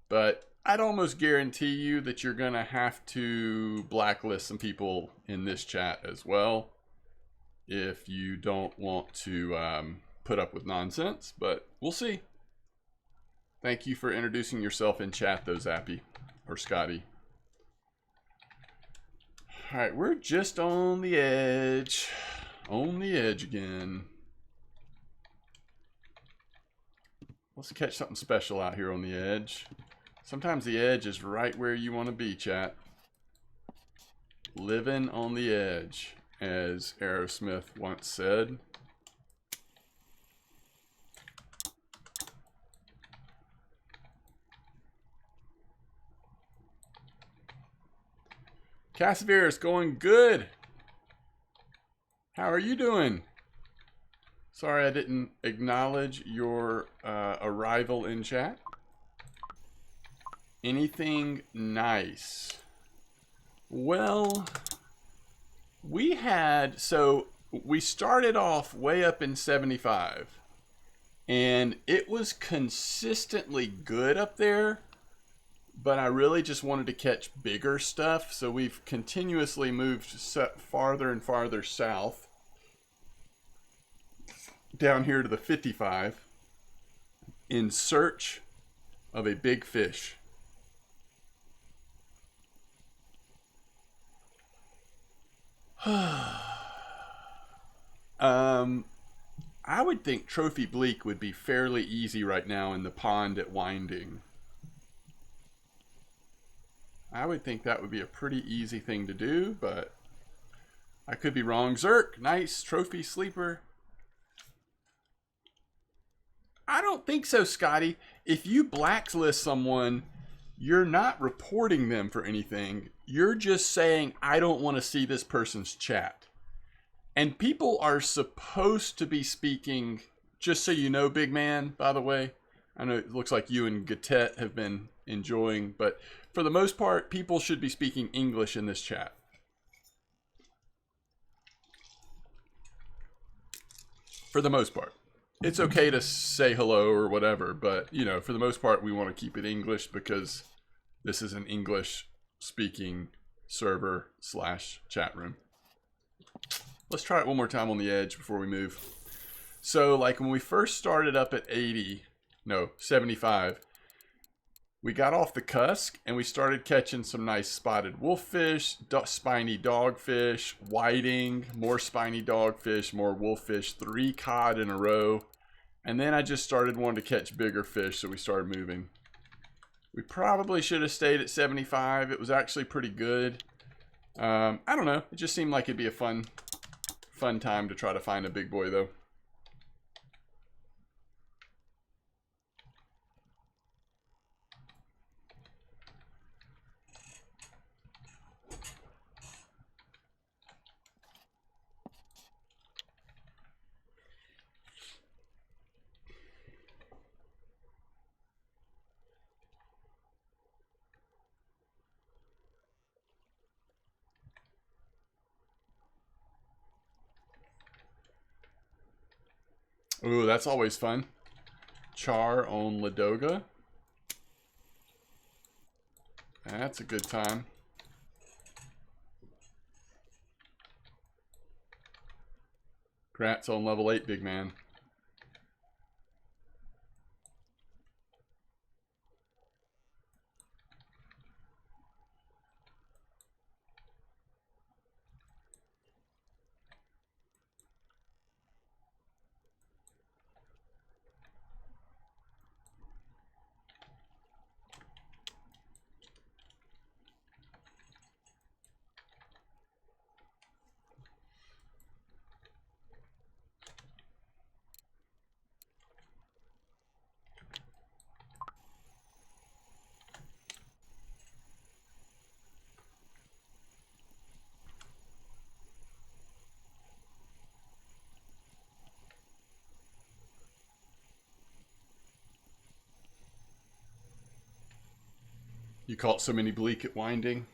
but I'd almost guarantee you that you're going to have to blacklist some people in this chat as well if you don't want to put up with nonsense, but we'll see. Thank you for introducing yourself in chat, though, Zappy, or Scotty. All right, we're just on the edge. On the edge again. Let's catch something special out here on the edge. Sometimes the edge is right where you want to be, chat. Living on the edge, as Aerosmith once said. Casimir, it's going good. How are you doing? Sorry I didn't acknowledge your arrival in chat. Anything nice? Well, we started off way up in 75, and it was consistently good up there, but I really just wanted to catch bigger stuff, so we've continuously moved farther and farther south, down here to the 55, in search of a big fish. I would think Trophy Bleak would be fairly easy right now in the pond at Winding. I would think that would be a pretty easy thing to do, but I could be wrong. Zerk, nice trophy sleeper. I don't think so, Scotty. If you blacklist someone, you're not reporting them for anything. You're just saying, I don't want to see this person's chat. And people are supposed to be speaking, just so you know, big man, by the way. I know it looks like you and Gatet have been enjoying, but for the most part, people should be speaking English in this chat. For the most part. It's okay to say hello or whatever, but, you know, for the most part, we want to keep it English because this is an English-speaking server / chat room. Let's try it one more time on the edge before we move. So, like, when we first started up at 75, we got off the cusk and we started catching some nice spotted wolffish, spiny dogfish, whiting, more spiny dogfish, more wolffish, 3 cod in a row. And then I just started wanting to catch bigger fish, so we started moving. We probably should have stayed at 75. It was actually pretty good. I don't know. It just seemed like it'd be a fun time to try to find a big boy, though. Ooh, that's always fun. Char on Ladoga. That's a good time. Grats on level 8, big man. You caught so many bleak at winding.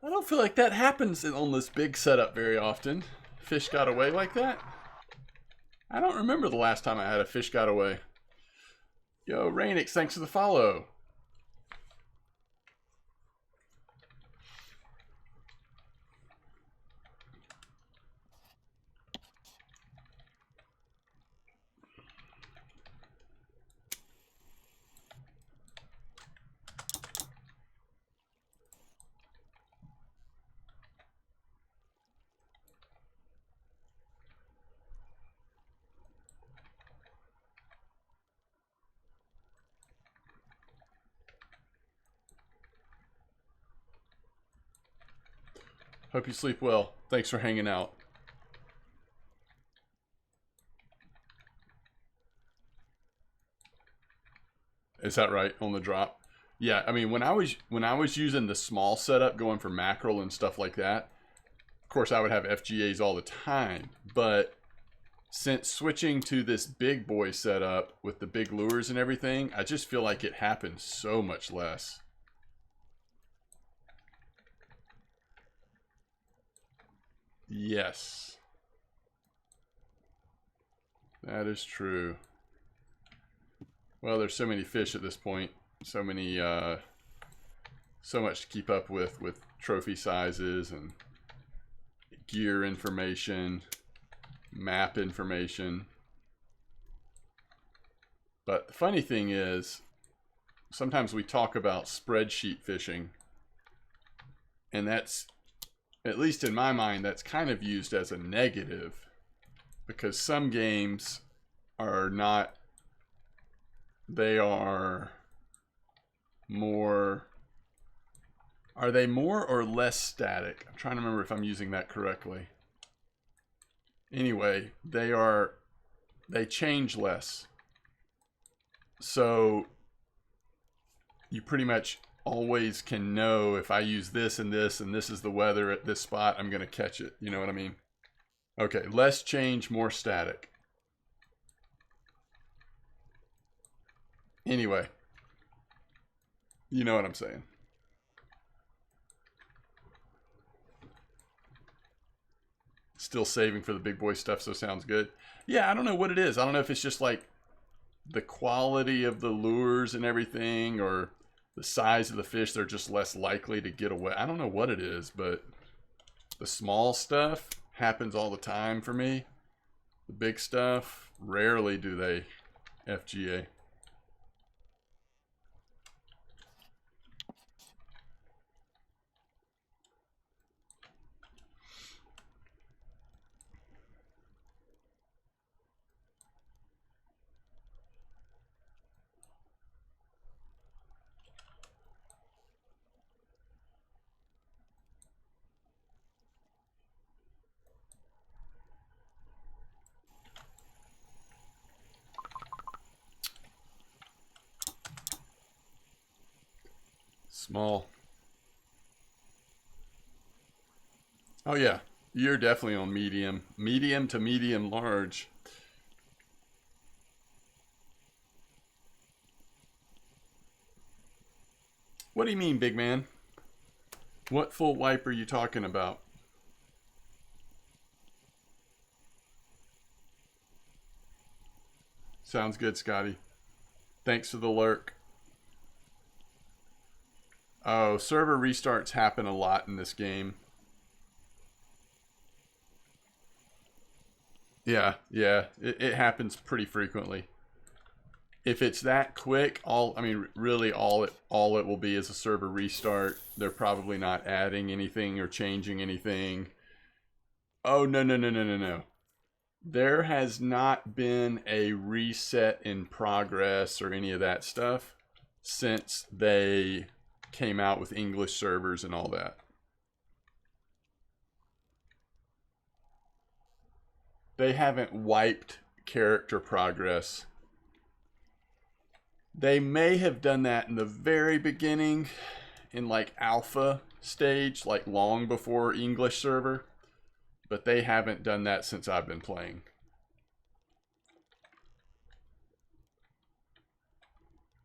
I don't feel like that happens on this big setup very often. Fish got away like that? I don't remember the last time I had a fish got away. Yo, Rainix, thanks for the follow. Hope you sleep well. Thanks for hanging out. Is that right on the drop? Yeah, I mean when I was using the small setup going for mackerel and stuff like that, of course I would have FGAs all the time, but since switching to this big boy setup with the big lures and everything, I just feel like it happens so much less. Yes. That is true. Well, there's so many fish at this point. So many, so much to keep up with trophy sizes and gear information, map information. But the funny thing is, sometimes we talk about spreadsheet fishing, and that's, at least in my mind, that's kind of used as a negative, because some games are not, they are more, are they more or less static? I'm trying to remember if I'm using that correctly. Anyway, they change less. So you pretty much always can know if I use this and this and this is the weather at this spot, I'm going to catch it. You know what I mean? Okay, less change, more static. Anyway, you know what I'm saying. Still saving for the big boy stuff, so sounds good. Yeah, I don't know what it is. I don't know if it's just like the quality of the lures and everything, or the size of the fish, they're just less likely to get away. I don't know what it is, but the small stuff happens all the time for me. The big stuff, rarely do they FGA. Small. Oh yeah, You're definitely on medium. Medium to medium large. What do you mean, big man? What full wipe are you talking about? Sounds good, Scotty. Thanks for the lurk. Oh, server restarts happen a lot in this game. Yeah, yeah, it happens pretty frequently. If it's that quick, really all it will be is a server restart. They're probably not adding anything or changing anything. Oh, no, no, no, no, no, no. There has not been a reset in progress or any of that stuff since they came out with English servers and all that. They haven't wiped character progress. They may have done that in the very beginning, in like alpha stage, like long before English server, but they haven't done that since I've been playing.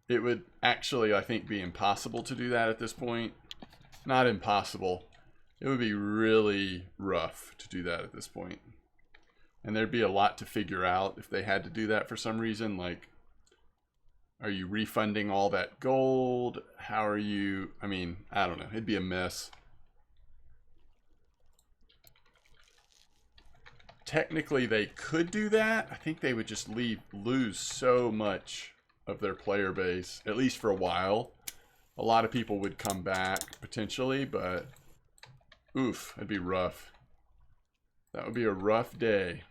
It would actually, I think, be impossible to do that at this point. Not impossible. It would be really rough to do that at this point. And there'd be a lot to figure out if they had to do that for some reason. Like, are you refunding all that gold? How are you... I mean, I don't know. It'd be a mess. Technically, they could do that. I think they would just lose so much of their player base, at least for a while. A lot of people would come back, potentially, but... Oof, it'd be rough. That would be a rough day.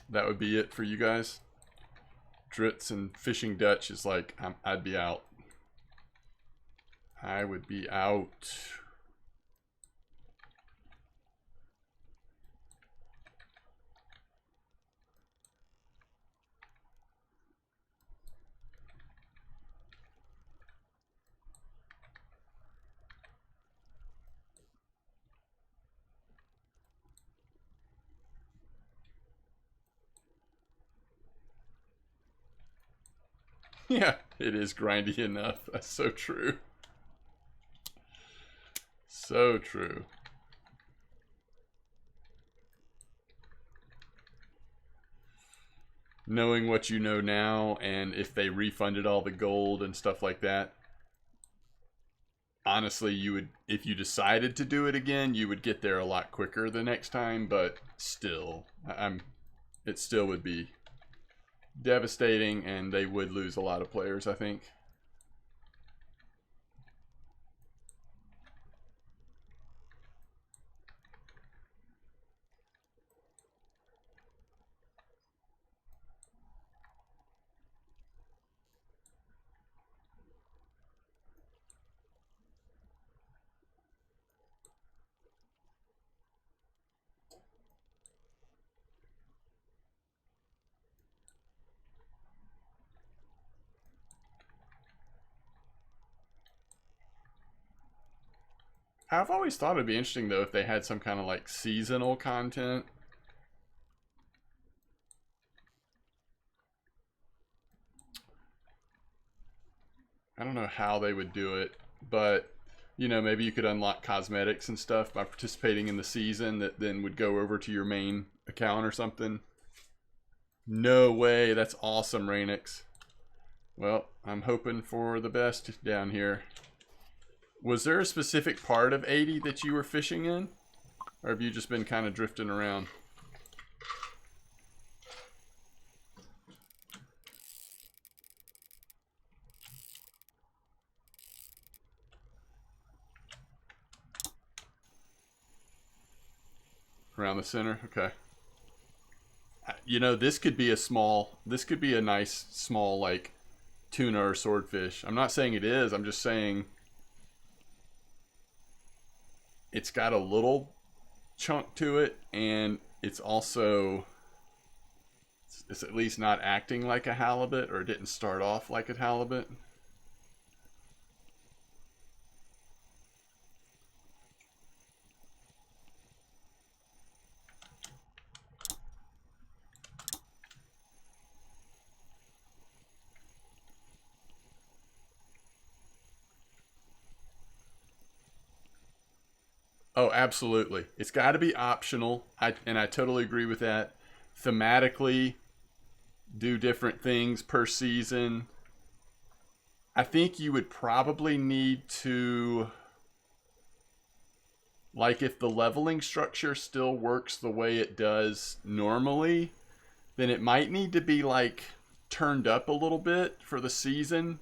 That would be it for you guys. Dritz and Fishing Dutch is like, I'd be out. I would be out. Yeah, it is grindy enough. That's so true. So true. Knowing what you know now, and if they refunded all the gold and stuff like that, honestly, you would, if you decided to do it again, you would get there a lot quicker the next time, but still, it still would be devastating, and they would lose a lot of players, I think. I've always thought it'd be interesting, though, if they had some kind of like seasonal content. I don't know how they would do it, but you know, maybe you could unlock cosmetics and stuff by participating in the season that then would go over to your main account or something. No way, that's awesome, Rainix. Well, I'm hoping for the best down here. Was there a specific part of 80 that you were fishing in? Or have you just been kind of drifting around? Around the center? Okay. You know, this could be a nice, small, like, tuna or swordfish. I'm not saying it is. I'm just saying it's got a little chunk to it, and it's also it's at least not acting like a halibut, or it didn't start off like a halibut. Oh, absolutely. It's got to be optional. And I totally agree with that. Thematically, do different things per season. I think you would probably need to, like, if the leveling structure still works the way it does normally, then it might need to be like turned up a little bit for the season.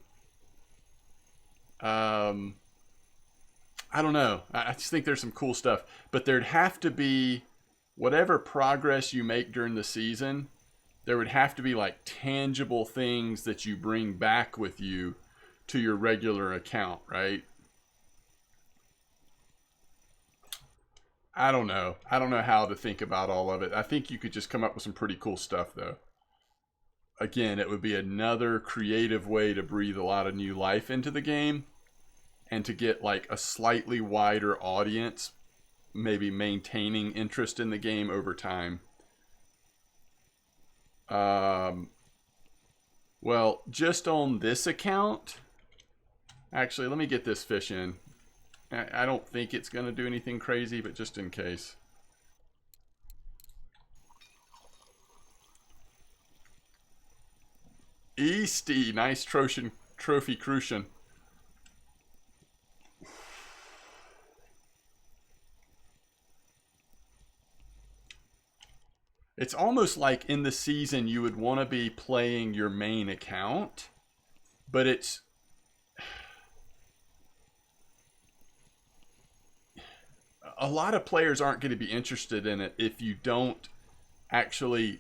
I don't know. I just think there's some cool stuff, but there'd have to be whatever progress you make during the season. There would have to be like tangible things that you bring back with you to your regular account, right? I don't know. I don't know how to think about all of it. I think you could just come up with some pretty cool stuff, though. Again, it would be another creative way to breathe a lot of new life into the game and to get like a slightly wider audience, maybe maintaining interest in the game over time. Well, just on this account, actually, let me get this fish in. I don't think it's going to do anything crazy, but just in case. Easty, nice trophy crucian. It's almost like in the season you would want to be playing your main account, but it's a lot of players aren't going to be interested in it if you don't actually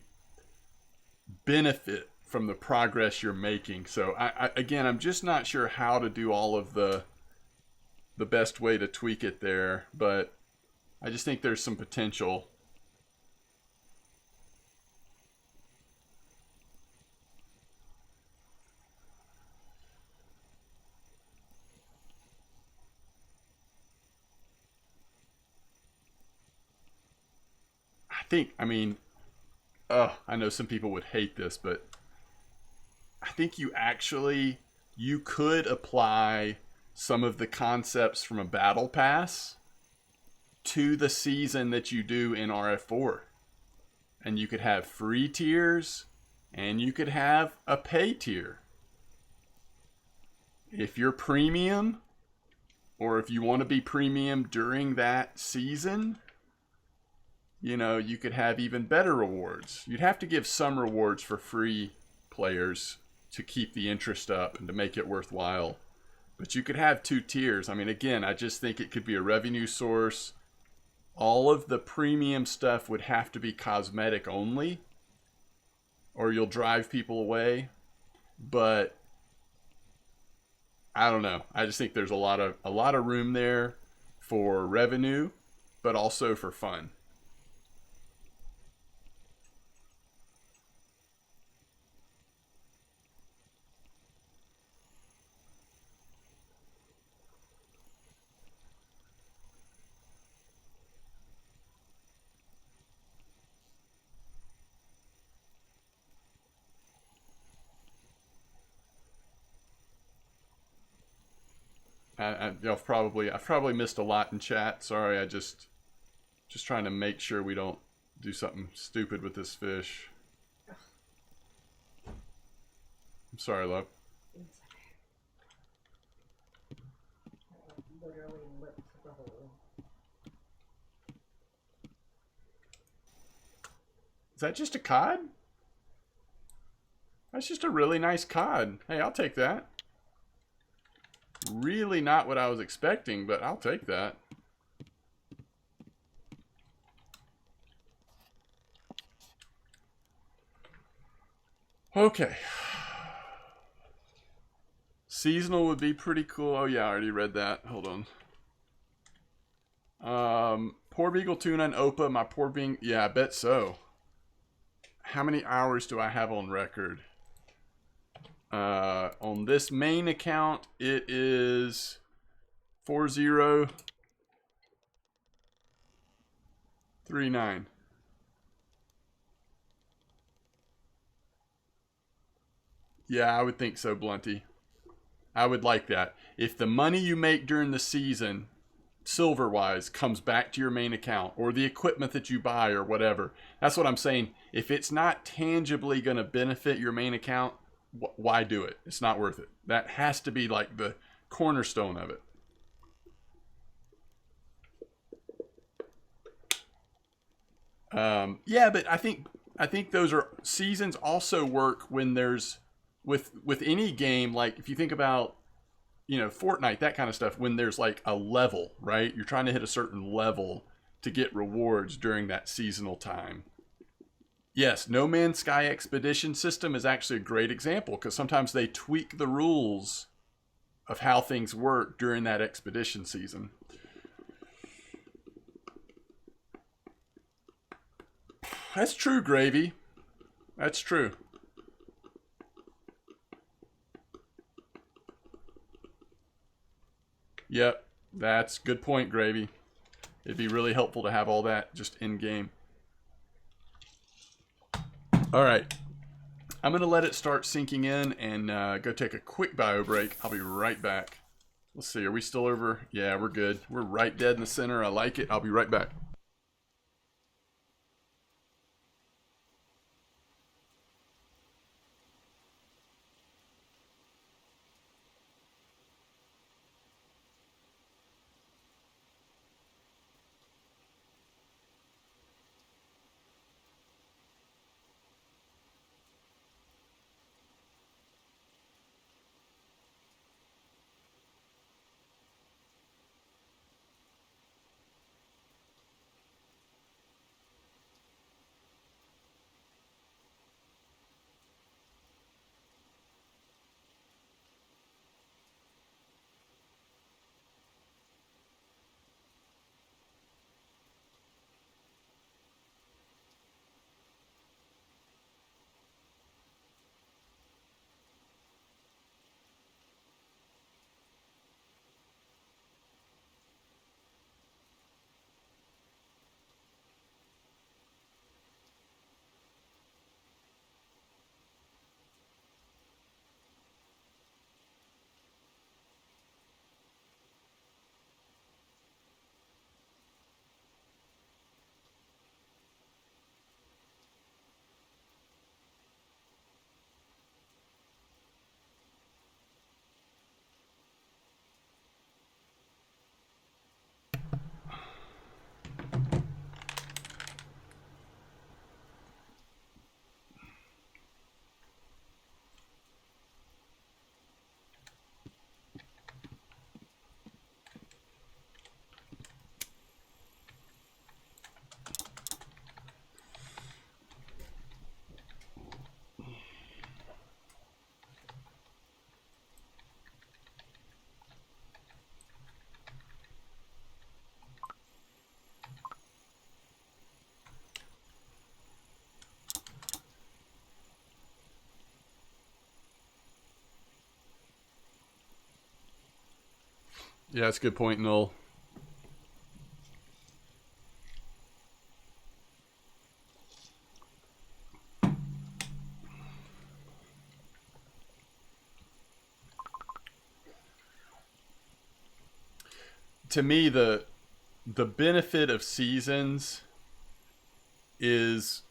benefit from the progress you're making. So again, I'm just not sure how to do all of the best way to tweak it there, but I just think there's some potential. I mean, I know some people would hate this, but I think you could apply some of the concepts from a battle pass to the season that you do in RF4. And you could have free tiers and you could have a pay tier. If you're premium, or if you want to be premium during that season, you could have even better rewards. You'd have to give some rewards for free players to keep the interest up and to make it worthwhile. But you could have 2 tiers. I mean, again, I just think it could be a revenue source. All of the premium stuff would have to be cosmetic only, or you'll drive people away. But I don't know. I just think there's a lot of room there for revenue, but also for fun. I've probably missed a lot in chat. Sorry, I just trying to make sure we don't do something stupid with this fish. I'm sorry, love. Literally lipped the hole. Is that just a cod? That's just a really nice cod. Hey, I'll take that. Really not what I was expecting, but I'll take that. Okay. Seasonal would be pretty cool. Oh yeah, I already read that. Hold on. Poor Beagle Tuna and Opa. My poor being. Yeah, I bet so. How many hours do I have on record? On this main account, it is 4039. Yeah, I would think so, Blunty. I would like that. If the money you make during the season, silver-wise, comes back to your main account, or the equipment that you buy, or whatever, that's what I'm saying. If it's not tangibly going to benefit your main account, why do it? It's not worth it. That has to be like the cornerstone of it. Yeah, but I think those are seasons also work when there's with any game, like if you think about, Fortnite, that kind of stuff, when there's like a level, right? You're trying to hit a certain level to get rewards during that seasonal time. Yes, No Man's Sky Expedition system is actually a great example because sometimes they tweak the rules of how things work during that expedition season. That's true, Gravy. That's true. Yep, that's good point, Gravy. It'd be really helpful to have all that just in game. All right, I'm gonna let it start sinking in and go take a quick bio break. I'll be right back. Let's see, are we still over? Yeah, we're good. We're right dead in the center. I like it. I'll be right back. Yeah, that's a good point, Noel. To me, the benefit of seasons is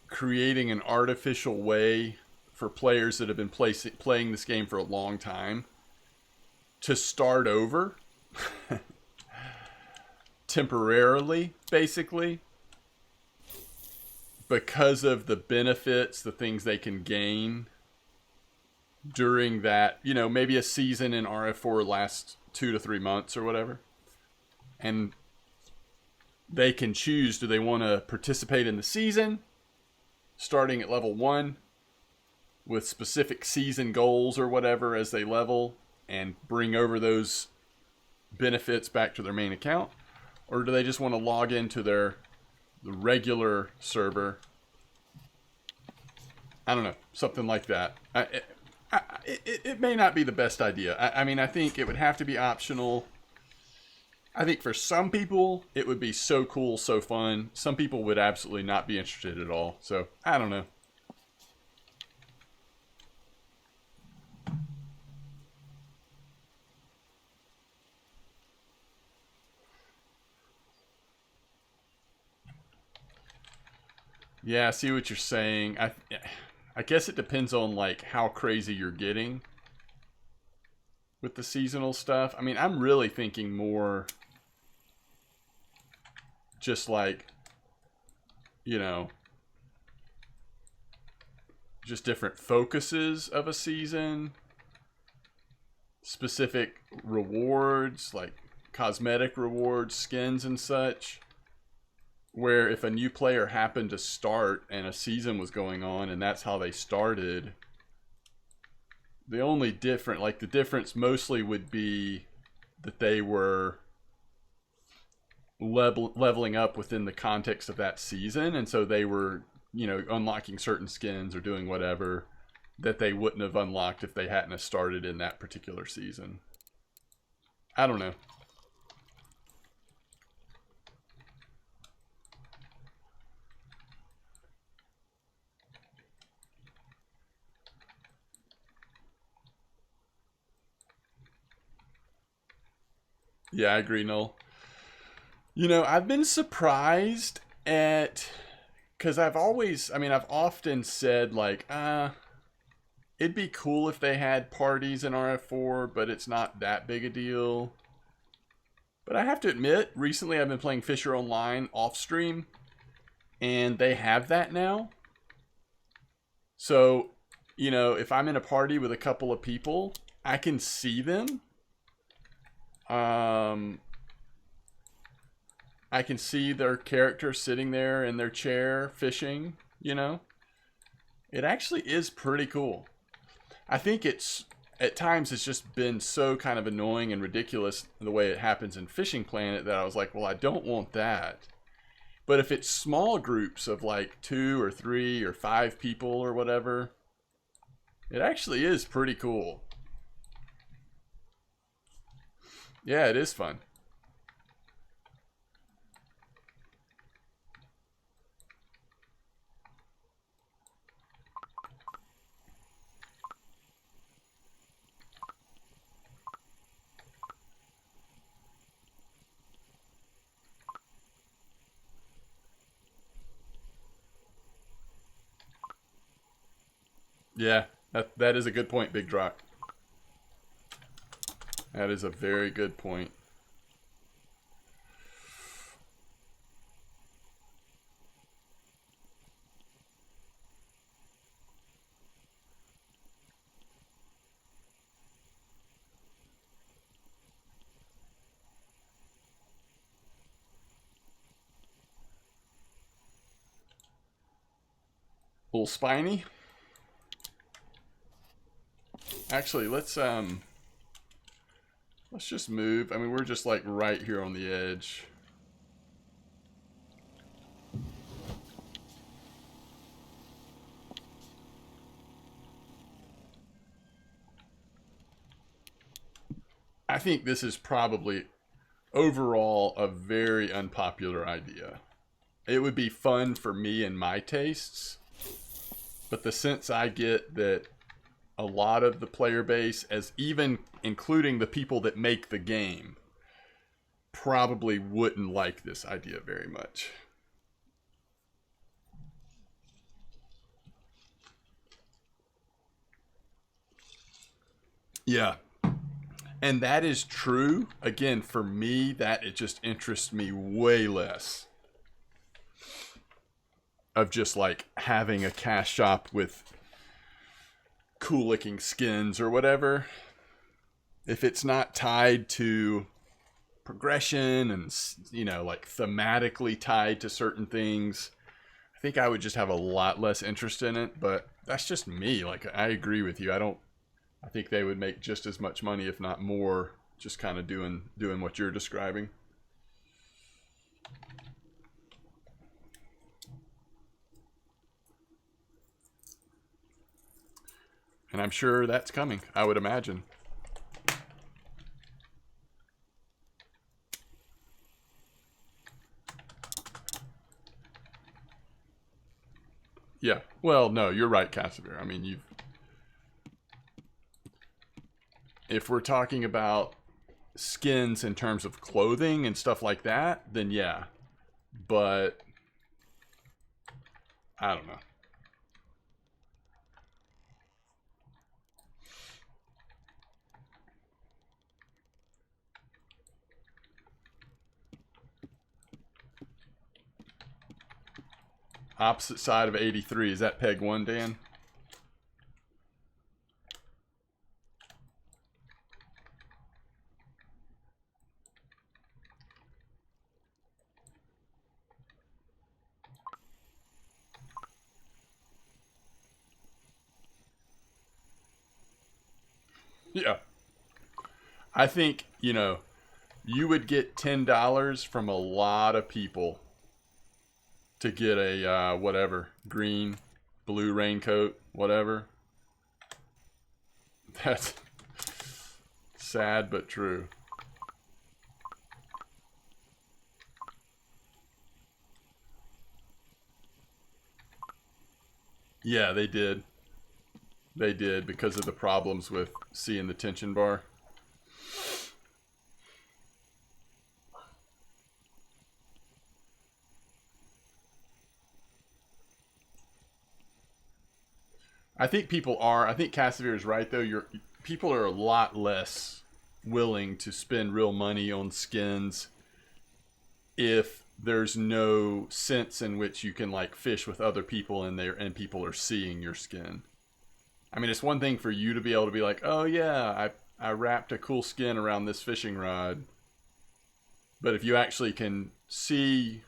creating an artificial way for players that have been playing this game for a long time to start over temporarily, basically, because of the benefits, the things they can gain during that, maybe a season in RF4 lasts 2 to 3 months or whatever. And they can choose, do they want to participate in the season starting at level 1, with specific season goals or whatever as they level and bring over those benefits back to their main account? Or do they just want to log into the regular server? I don't know, something like that. It may not be the best idea. I mean, I think it would have to be optional. I think for some people, it would be so cool, so fun. Some people would absolutely not be interested at all. So, I don't know. Yeah, I see what you're saying. I guess it depends on like how crazy you're getting with the seasonal stuff. I mean, I'm really thinking more just like, you know, just different focuses of a season, specific rewards, like cosmetic rewards, skins and such, where if a new player happened to start and a season was going on and that's how they started, the only the difference mostly would be that they were leveling up within the context of that season, and so they were, you know, unlocking certain skins or doing whatever that they wouldn't have unlocked if they hadn't have started in that particular season. I don't know. Yeah, I agree, Noel. You know, I've been surprised at, because I've often said, like, it'd be cool if they had parties in RF4, but it's not that big a deal. But I have to admit, recently I've been playing Fisher Online off stream, and they have that now. So, you know, if I'm in a party with a couple of people, I can see them. I can see their character sitting there in their chair fishing, you know. It actually is pretty cool. I think at times it's just been so kind of annoying and ridiculous the way it happens in Fishing Planet that I was like, well, I don't want that. But if it's small groups of like 2 or 3 or 5 people or whatever, it actually is pretty cool. Yeah, it is fun. Yeah, that is a good point, Big Drock. That is a very good point. A little spiny. Actually, let's just move. I mean, we're just like right here on the edge. I think this is probably overall a very unpopular idea. It would be fun for me and my tastes, but the sense I get that a lot of the player base, as even including the people that make the game, probably wouldn't like this idea very much. Yeah. And that is true. Again, for me, that it just interests me way less. Of just like having a cash shop with cool looking skins or whatever. If it's not tied to progression and, you know, like thematically tied to certain things, I think I would just have a lot less interest in it. But that's just me. Like, I agree with you. I think they would make just as much money, if not more, just kind of doing what you're describing. And I'm sure that's coming, I would imagine. Yeah. Well, no, you're right, Casimir. I mean, if we're talking about skins in terms of clothing and stuff like that, then yeah. But I don't know. Opposite side of 83. Is that peg 1, Dan? Yeah. I think, you would get $10 from a lot of people to get a whatever, green, blue raincoat, whatever. That's sad but true. Yeah, they did. They did, because of the problems with seeing the tension bar. I think Casimir is right though. People are a lot less willing to spend real money on skins if there's no sense in which you can like fish with other people in there and people are seeing your skin. I mean, it's one thing for you to be able to be like, "Oh yeah, I wrapped a cool skin around this fishing rod." But if you actually can see,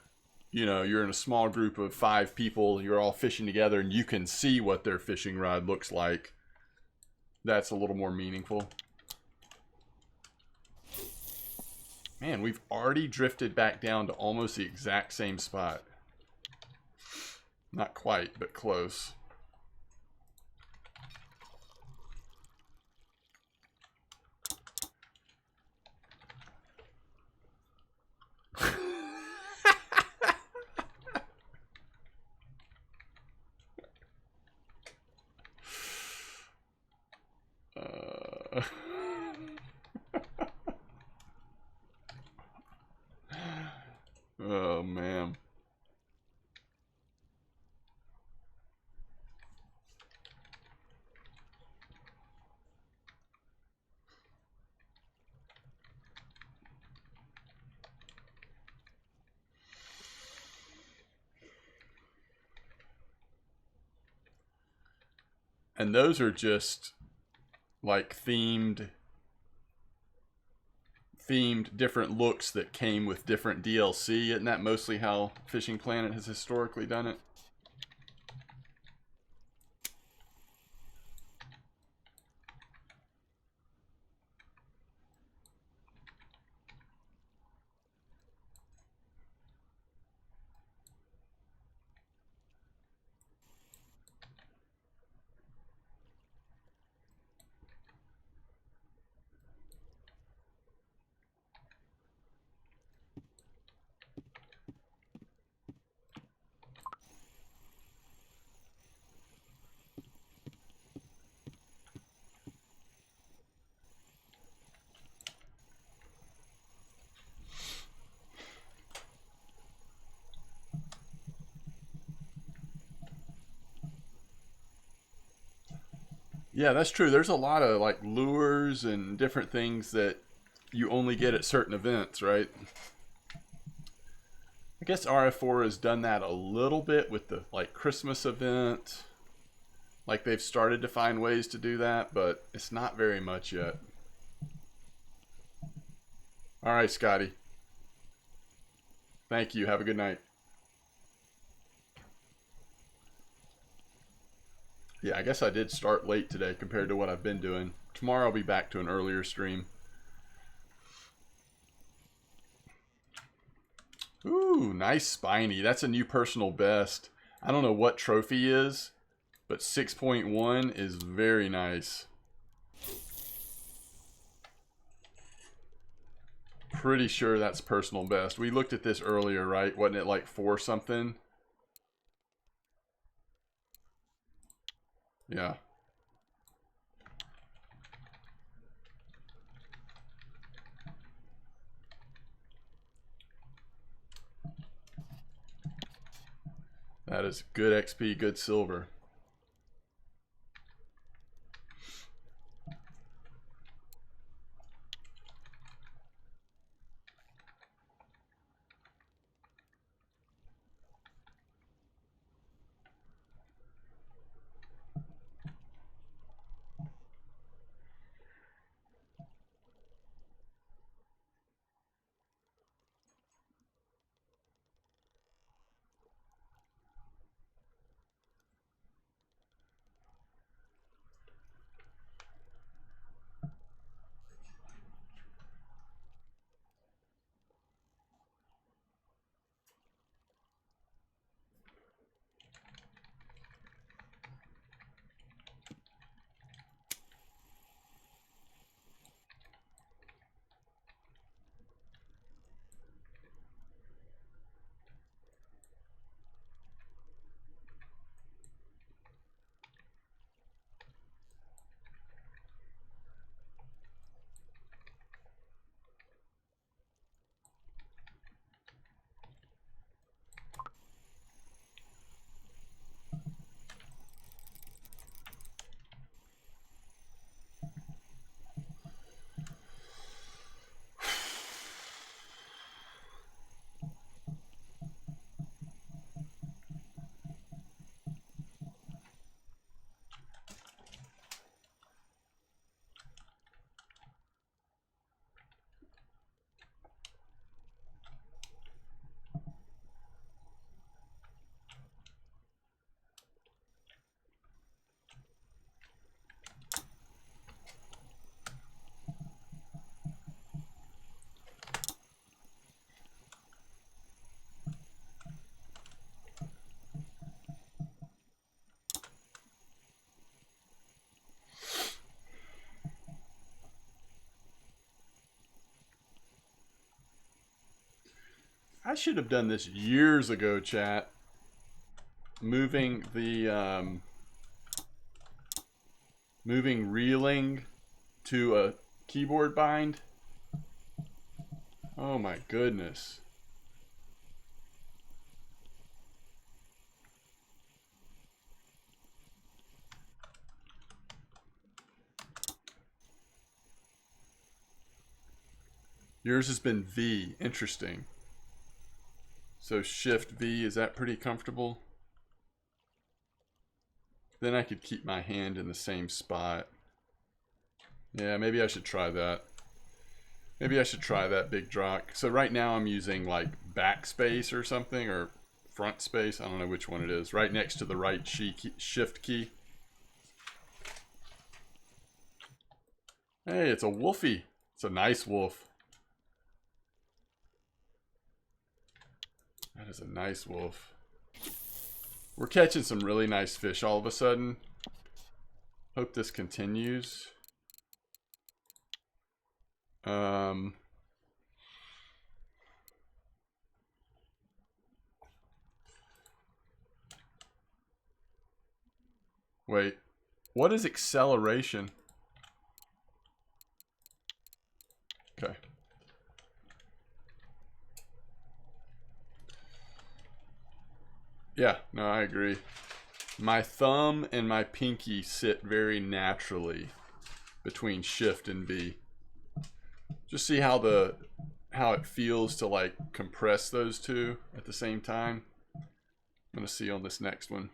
you're in a small group of 5 people, you're all fishing together, and you can see what their fishing rod looks like, that's a little more meaningful. Man, we've already drifted back down to almost the exact same spot. Not quite, but close. Oh, man. And those are just like themed different looks that came with different DLC. Isn't that mostly how Fishing Planet has historically done it? Yeah, that's true. There's a lot of like lures and different things that you only get at certain events, right? I guess RF4 has done that a little bit with the like Christmas event. Like they've started to find ways to do that, but it's not very much yet. All right, Scotty. Thank you. Have a good night. Yeah. Yeah, I guess I did start late today compared to what I've been doing. Tomorrow I'll be back to an earlier stream. Ooh, nice spiny. That's a new personal best. I don't know what trophy is, but 6.1 is very nice. Pretty sure that's personal best. We looked at this earlier, right? Wasn't it like 4 something? Yeah. That is good XP, good silver. I should have done this years ago, chat. Moving the moving reeling to a keyboard bind. Oh my goodness. Yours has been V. Interesting. So Shift V, is that pretty comfortable? Then I could keep my hand in the same spot. Yeah, maybe I should try that. Maybe I should try that big drock. So right now I'm using like backspace or something, or front space. I don't know which one it is. Right next to the right shift key. Hey, it's a wolfie. It's a nice wolf. That is a nice wolf. We're catching some really nice fish all of a sudden. Hope this continues. Wait, what is acceleration? Okay. Yeah, no, I agree. My thumb and my pinky sit very naturally between shift and B. Just see how it feels to like compress those two at the same time. I'm gonna see on this next one.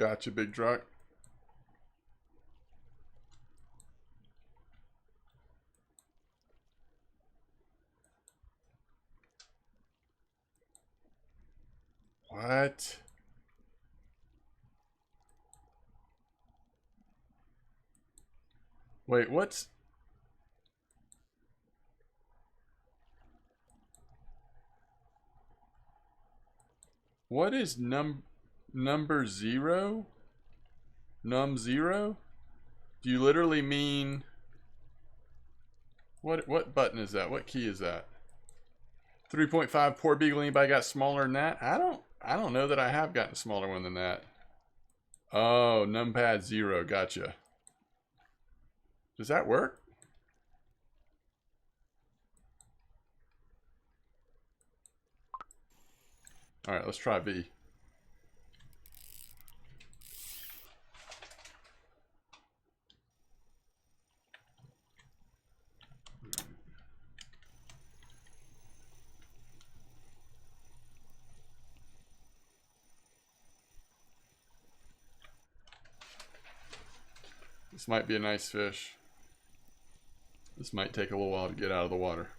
Gotcha, big truck. What? Wait, what's... What is number 0? Num 0? Do you literally mean... What button is that? What key is that? 3.5 Poor Beagle. Anybody got smaller than that? I don't know that I have gotten a smaller one than that. Oh, numpad 0. Gotcha. Does that work? All right, let's try V. This might be a nice fish. This might take a little while to get out of the water.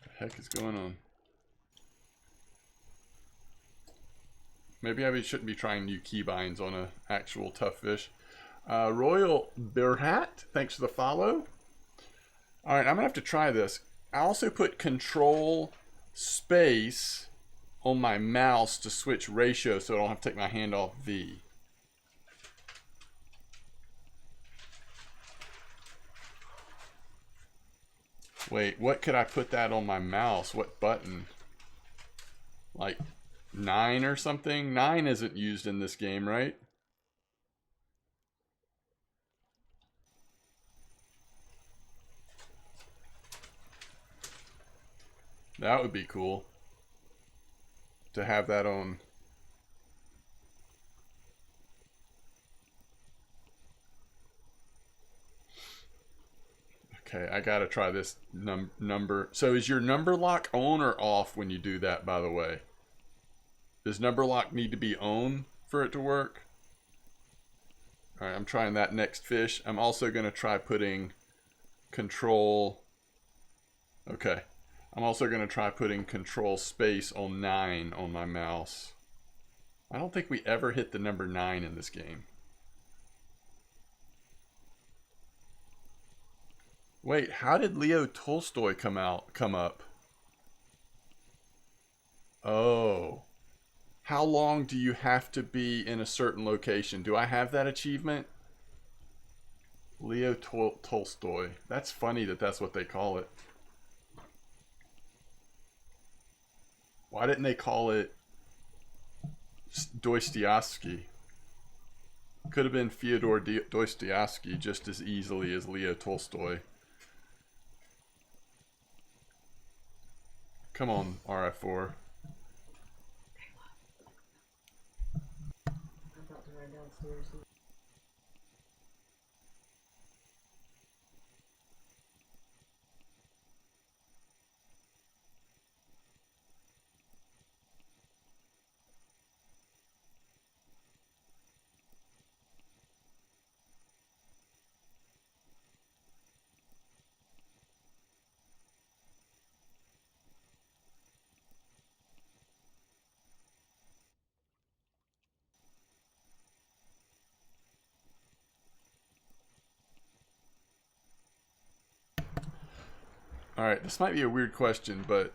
What the heck is going on? Maybe I shouldn't be trying new keybinds on an actual tough fish. Royal Birhat, thanks for the follow. All right, I'm gonna have to try this. I also put control space on my mouse to switch ratio so I don't have to take my hand off V. Wait, what could I put that on my mouse? What button? Like 9 or something? 9 isn't used in this game, right? That would be cool to have that on. Okay, I gotta try this number. So is your number lock on or off when you do that, by the way? Does number lock need to be on for it to work? All right, I'm trying that next fish. I'm also gonna try putting control. Okay. I'm also going to try putting control space on 9 on my mouse. I don't think we ever hit the number 9 in this game. Wait, how did Leo Tolstoy come up? Oh. How long do you have to be in a certain location? Do I have that achievement? Leo Tolstoy. That's funny that that's what they call it. Why didn't they call it Dostoevsky? Could have been Fyodor Dostoevsky just as easily as Leo Tolstoy. Come on, RF4. I'm about to run downstairs. Alright, this might be a weird question, but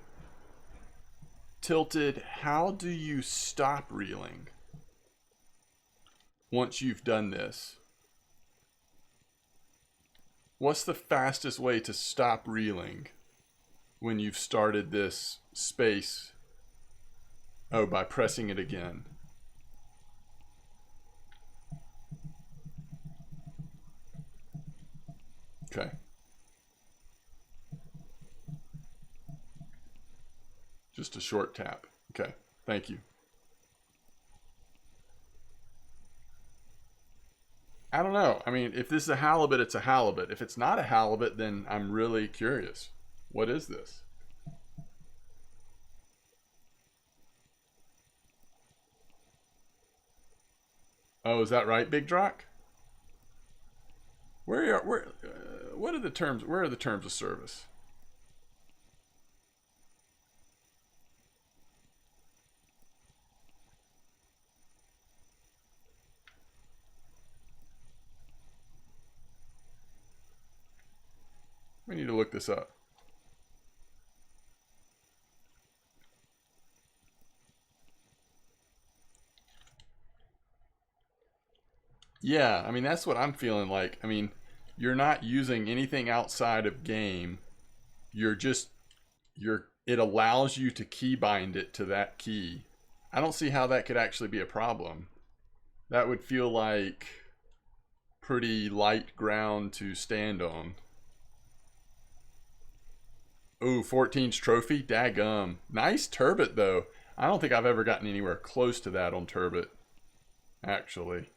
Tilted, how do you stop reeling once you've done this? What's the fastest way to stop reeling when you've started this space? Oh, by pressing it again. Okay. Just a short tap. Okay. Thank you. I don't know. I mean, if this is a halibut, it's a halibut. If it's not a halibut, then I'm really curious. What is this? Oh, is that right, Big Drock? What are the terms? Where are the terms of service? We need to look this up. Yeah, I mean, that's what I'm feeling like. I mean, you're not using anything outside of game. You're just, it allows you to keybind it to that key. I don't see how that could actually be a problem. That would feel like pretty light ground to stand on. Ooh, 14's trophy? Daggum. Nice turbot, though. I don't think I've ever gotten anywhere close to that on turbot, actually.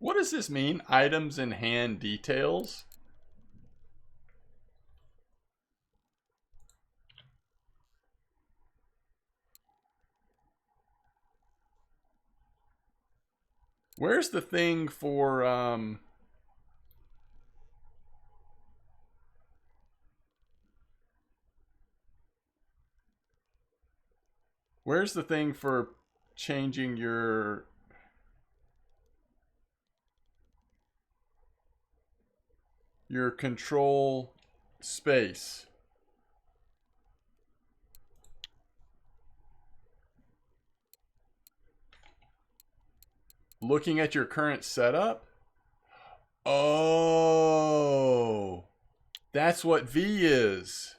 What does this mean? Items in hand details? Where's the thing for, where's the thing for changing your control space? Looking at your current setup? Oh, that's what V is.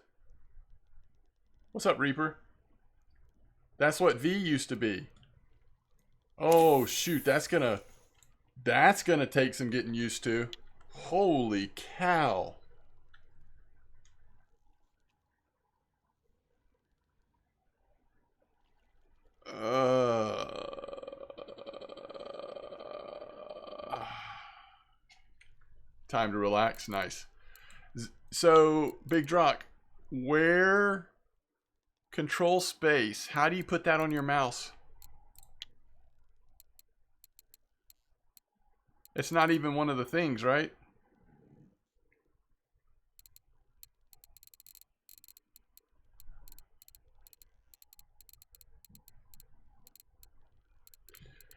What's up, Reaper? That's what V used to be. Oh shoot, that's gonna take some getting used to. Holy cow. Time to relax. Nice. So, Big Drock, where control space? How do you put that on your mouse? It's not even one of the things, right?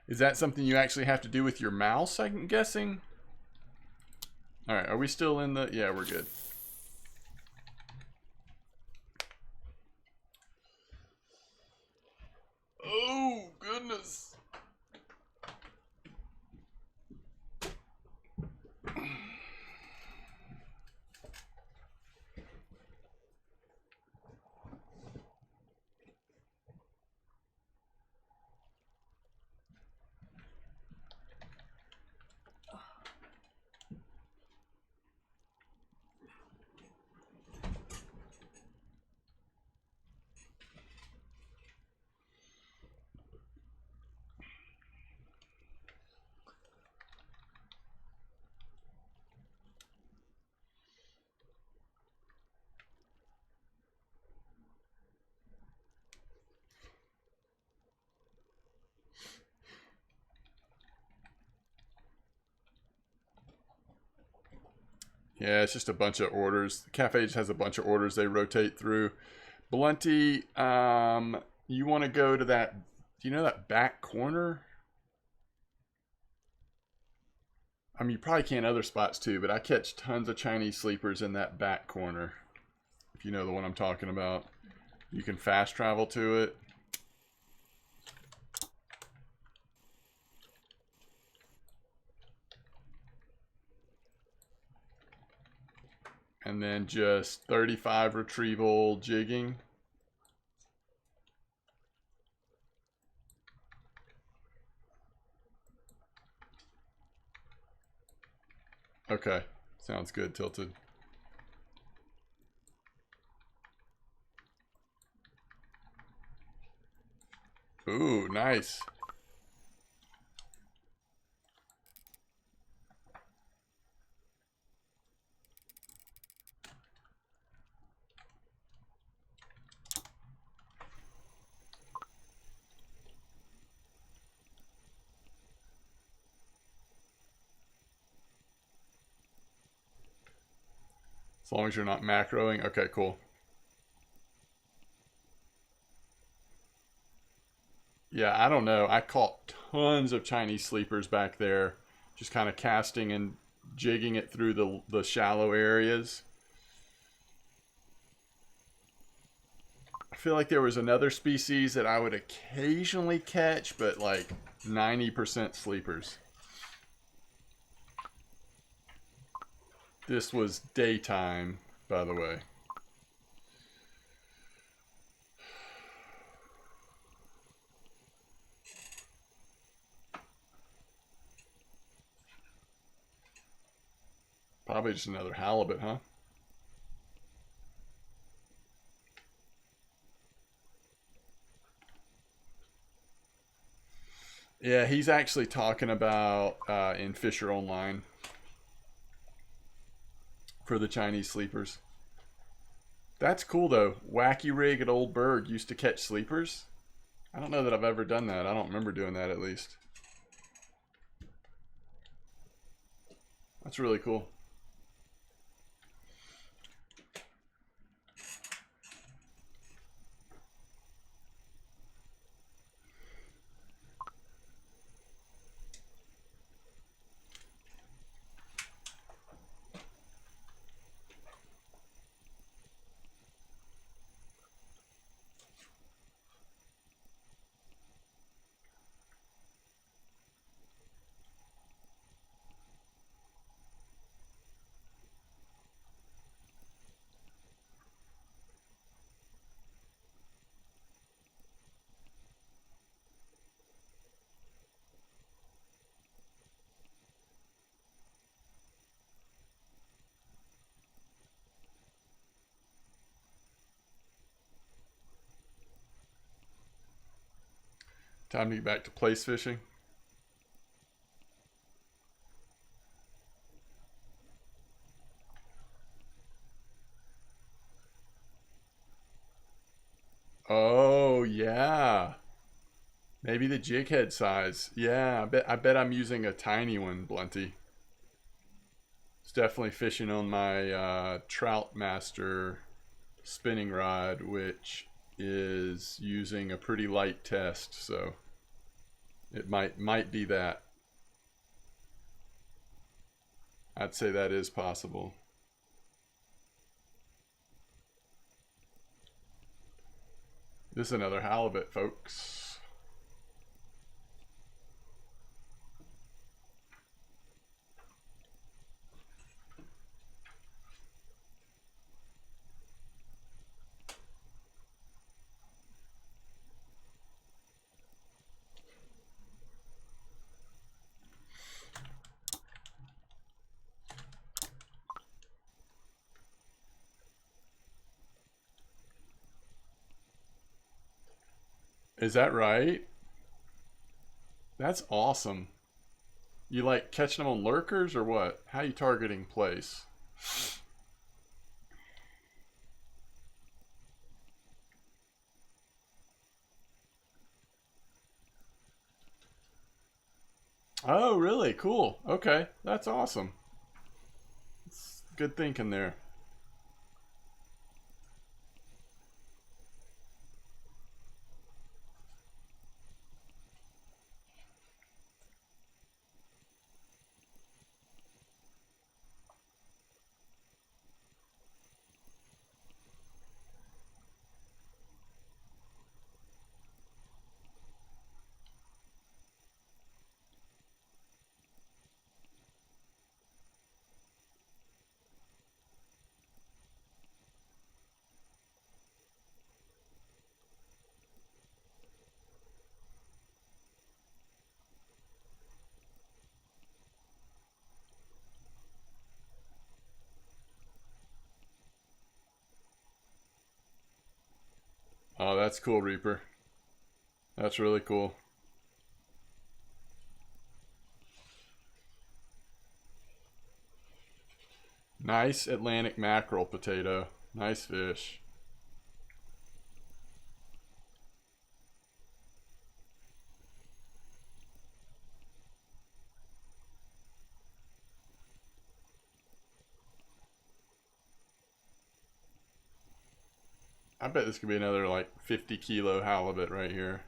Is that something you actually have to do with your mouse, I'm guessing? Alright, are we still in the... Yeah, we're good. Oh, goodness. Yeah, it's just a bunch of orders. The cafe just has a bunch of orders they rotate through. Blunty, you want to go to that, do you know that back corner? I mean, you probably can other spots too, but I catch tons of Chinese sleepers in that back corner. If you know the one I'm talking about. You can fast travel to it. And then just 35 retrieval jigging. Okay, sounds good, Tilted. Ooh, nice. As long as you're not macroing. Okay, cool. Yeah, I don't know. I caught tons of Chinese sleepers back there, just kind of casting and jigging it through the shallow areas. I feel like there was another species that I would occasionally catch, but like 90% sleepers. This was daytime, by the way. Probably just another halibut, huh? Yeah, he's actually talking about in Fisher Online for the Chinese sleepers. That's cool though. Wacky Rig at Old Berg used to catch sleepers. I don't know that I've ever done that. I don't remember doing that at least. That's really cool. Time to get back to place fishing. Oh yeah. Maybe the jig head size. Yeah, I bet I'm using a tiny one, Blunty. It's definitely fishing on my Trout Master spinning rod, which is using a pretty light test, so it might be that. I'd say that is possible. This is another halibut, folks. Is that right? That's awesome. You like catching them on lurkers or what? How you targeting place? Oh, really? Cool. Okay, that's awesome. It's good thinking there. Oh, that's cool, Reaper. That's really cool. Nice Atlantic mackerel, Potato. Nice fish. I bet this could be another like 50 kilo halibut right here.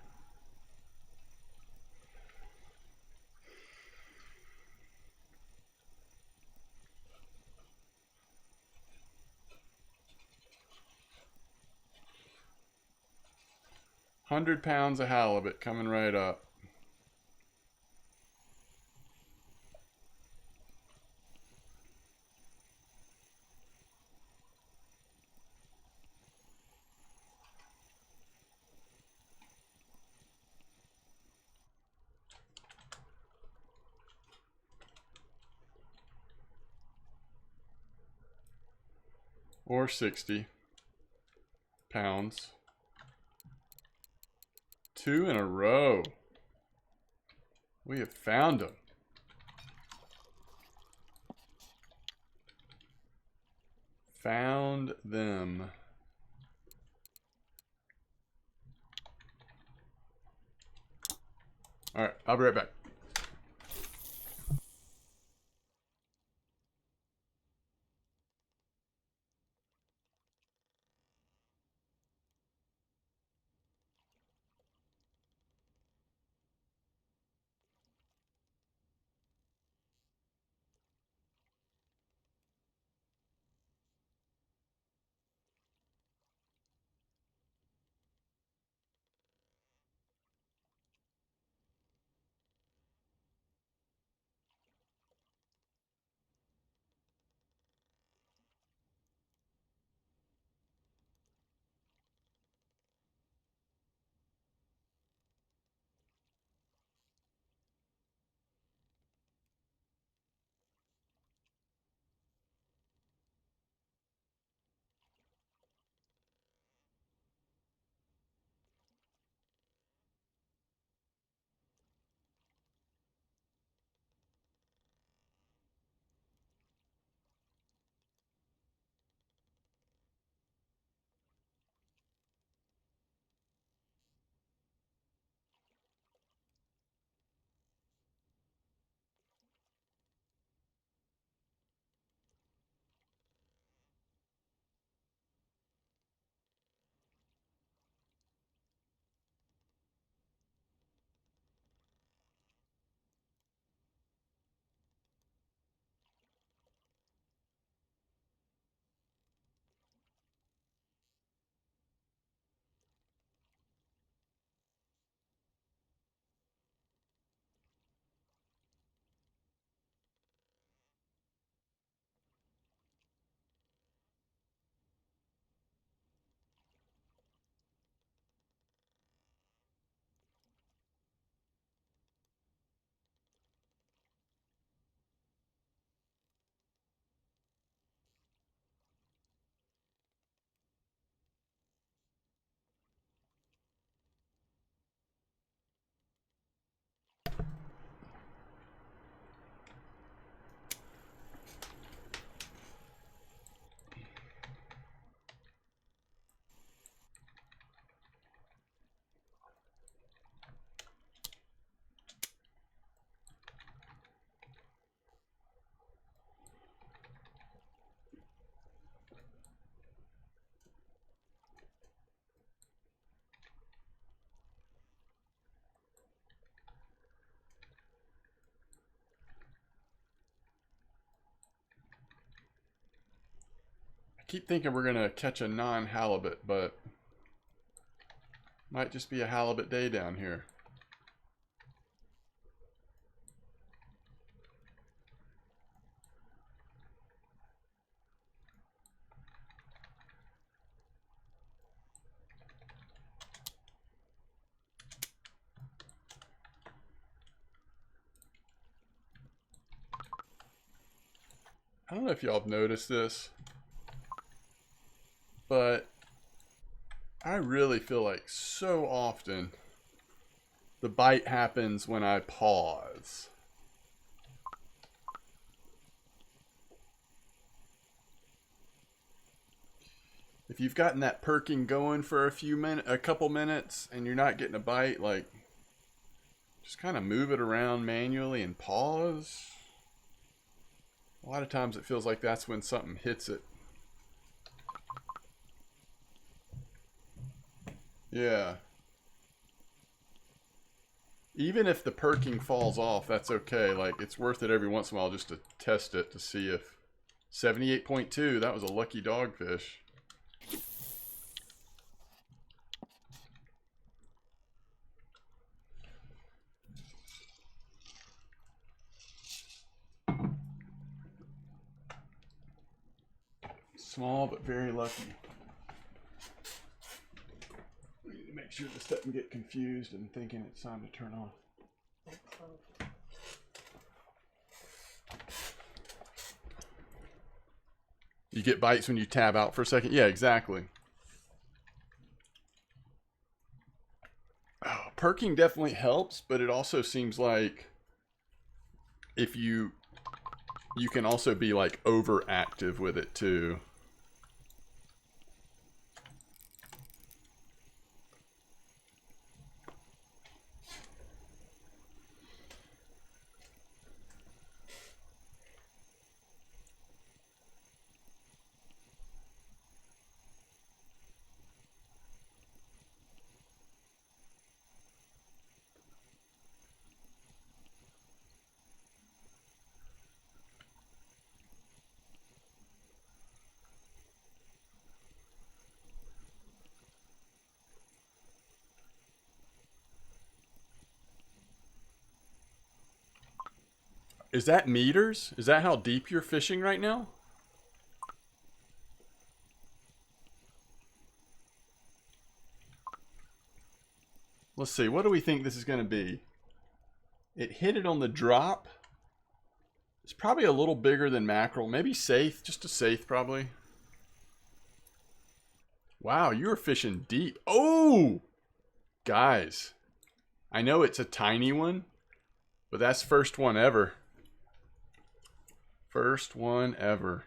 £100 of halibut coming right up. Or 60 pounds. 2 in a row. We have found them. Found them. All right, I'll be right back. I keep thinking we're going to catch a non-halibut, but might just be a halibut day down here. I don't know if y'all have noticed this, but I really feel like so often the bite happens when I pause. If you've gotten that perking going for a couple minutes and you're not getting a bite, like just kind of move it around manually and pause. A lot of times it feels like that's when something hits it. Yeah. Even if the perking falls off, that's okay. Like, it's worth it every once in a while just to test it to see if 78.2, that was a lucky dogfish. Small but very lucky. We need to make sure this doesn't get confused and thinking it's time to turn off. You get bites when you tab out for a second? Yeah, exactly. Oh, perking definitely helps, but it also seems like if you can also be like overactive with it too. Is that meters? Is that how deep you're fishing right now? Let's see, what do we think this is going to be? It hit it on the drop. It's probably a little bigger than mackerel. Maybe saithe, just a saithe probably. Wow, you were fishing deep. Oh! Guys, I know it's a tiny one, but that's first one ever. First one ever.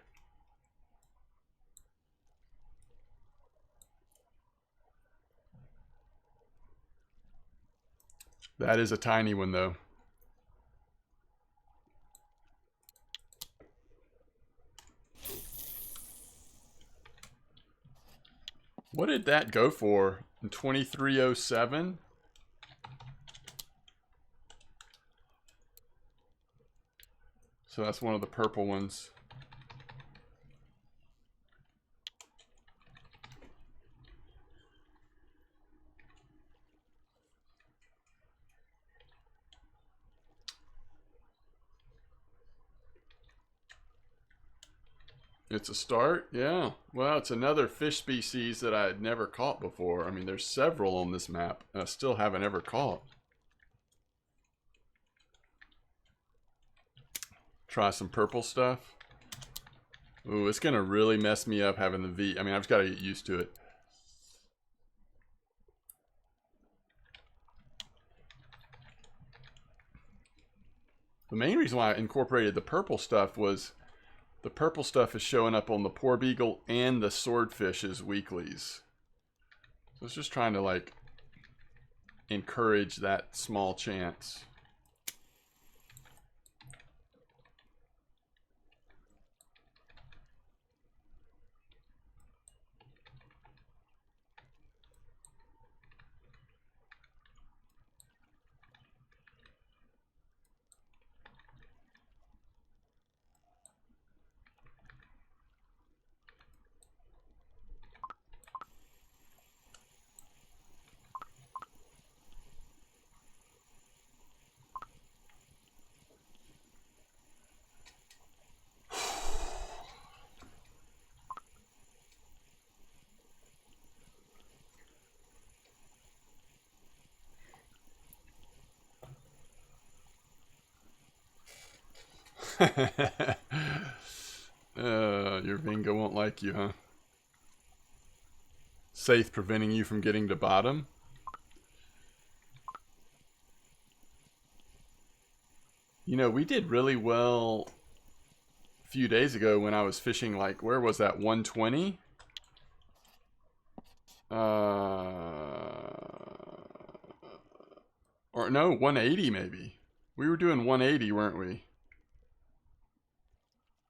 That is a tiny one though. What did that go for? In 2307? So that's one of the purple ones. It's a start, yeah. Well, it's another fish species that I had never caught before. I mean, there's several on this map I still haven't ever caught. Try some purple stuff. Ooh, it's gonna really mess me up having the V. I mean, I've just got to get used to it. The main reason why I incorporated the purple stuff was the purple stuff is showing up on the porbeagle and the swordfish as weeklies. So it's just trying to like encourage that small chance. Your Vinga won't like you, huh? Safe preventing you from getting to bottom. You know, we did really well a few days ago when I was fishing, like, where was that, 120? Or no, 180 maybe. We were doing 180, weren't we?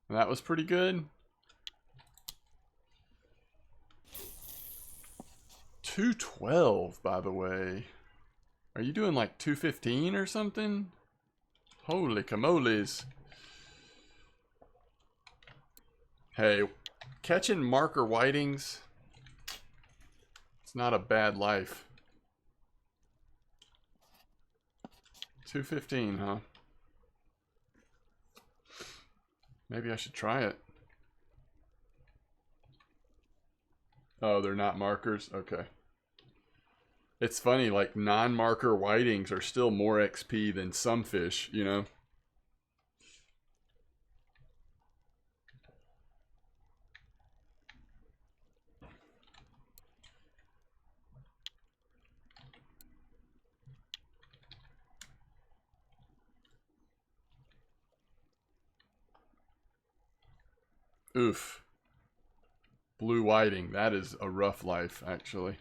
And that was pretty good. 212, by the way. Are you doing like 215 or something? Holy camoles. Hey, catching marker whitings, it's not a bad life. 215, huh? Maybe I should try it. Oh, they're not markers? Okay. It's funny, like non-marker whitings are still more XP than some fish, you know? Oof. Blue whiting, that is a rough life, actually.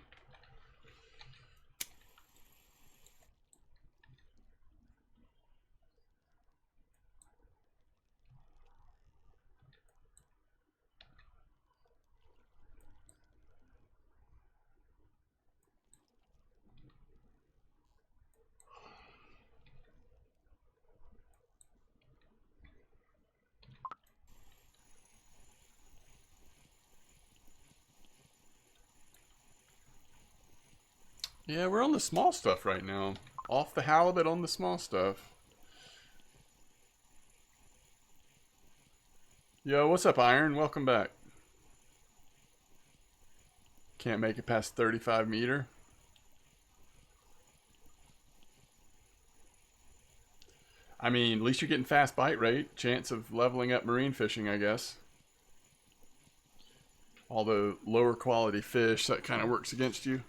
Yeah, we're on the small stuff right now. Off the halibut on the small stuff. Yo, what's up, Iron? Welcome back. Can't make it past 35 meter. I mean, at least you're getting fast bite rate. Chance of leveling up marine fishing, I guess. Although lower quality fish, that kind of works against you.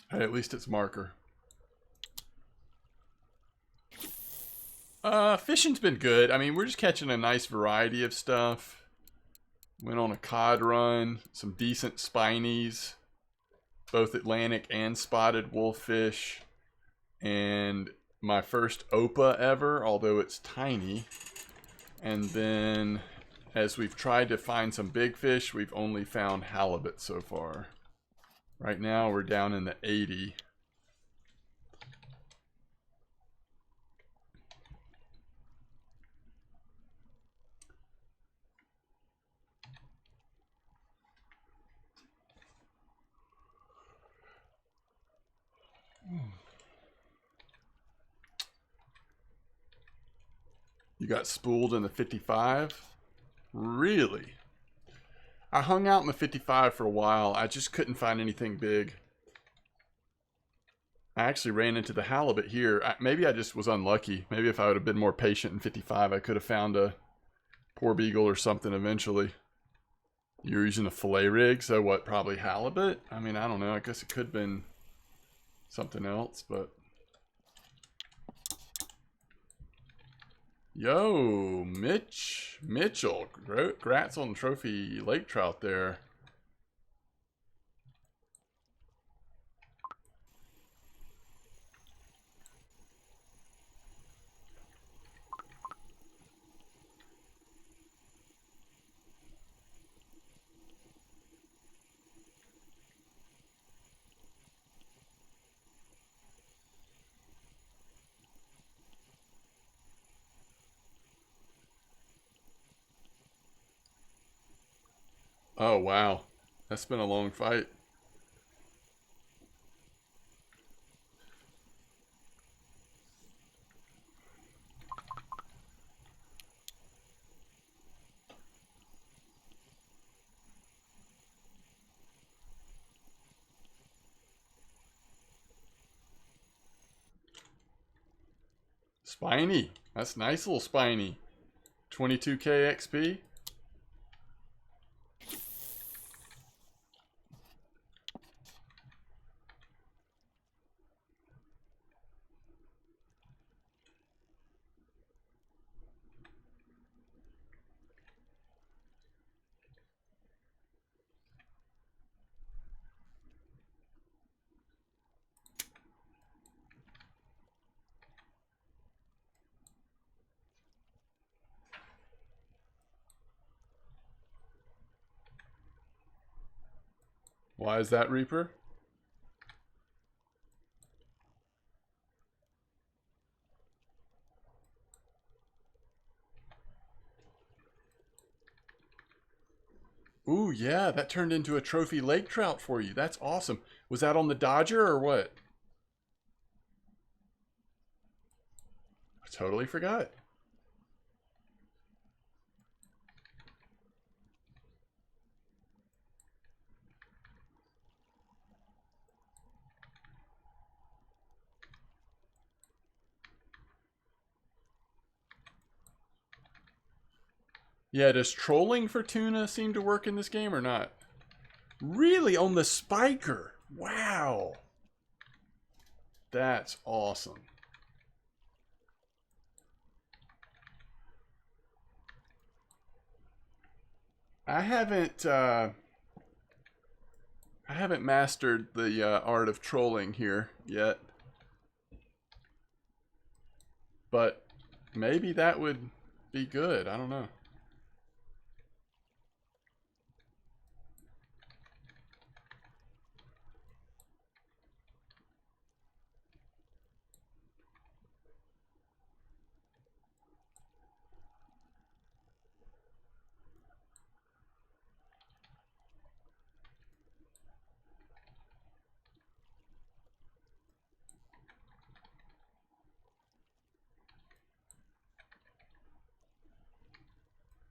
Hey, at least it's marker. Fishing's been good. I mean, we're just catching a nice variety of stuff. Went on a cod run, some decent spinies, both Atlantic and spotted wolffish, and my first Opa ever, although it's tiny. And then, as we've tried to find some big fish, we've only found halibut so far. Right now, we're down in the 80. You got spooled in the 55? Really? I hung out in the 55 for a while. I just couldn't find anything big. I actually ran into the halibut here. Maybe I just was unlucky. Maybe if I would have been more patient in 55, I could have found a poor beagle or something eventually. You're using a fillet rig, so what, probably halibut? I mean, I don't know. I guess it could have been something else, but... Yo, Mitchell. Congrats on trophy lake trout there. Oh, wow. That's been a long fight. Spiny. That's nice little spiny. 22k XP. Why is that, Reaper? Ooh, yeah, that turned into a trophy lake trout for you. That's awesome. Was that on the Dodger or what? I totally forgot. Yeah, does trolling for tuna seem to work in this game or not? Really? On the spiker? Wow. That's awesome. I haven't mastered the art of trolling here yet. But maybe that would be good. I don't know.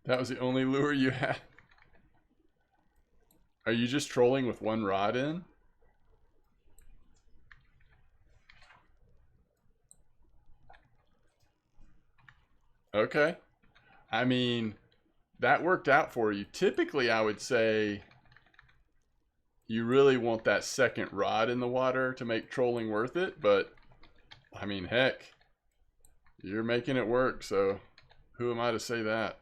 That was the only lure you had. Are you just trolling with one rod in? Okay. I mean, that worked out for you. Typically, I would say you really want that second rod in the water to make trolling worth it, but I mean, heck, you're making it work, so who am I to say that?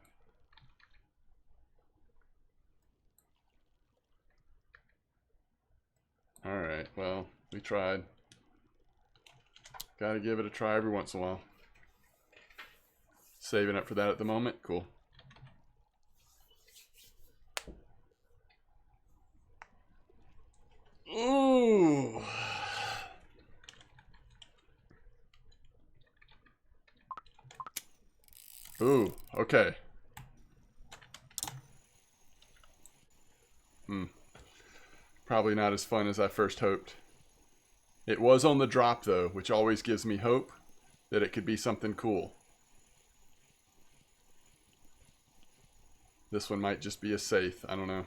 Alright, well, we tried. Gotta give it a try every once in a while. Saving up for that at the moment? Cool. Ooh. Ooh, okay. Probably not as fun as I first hoped. It was on the drop though, which always gives me hope that it could be something cool. This one might just be a safe, I don't know.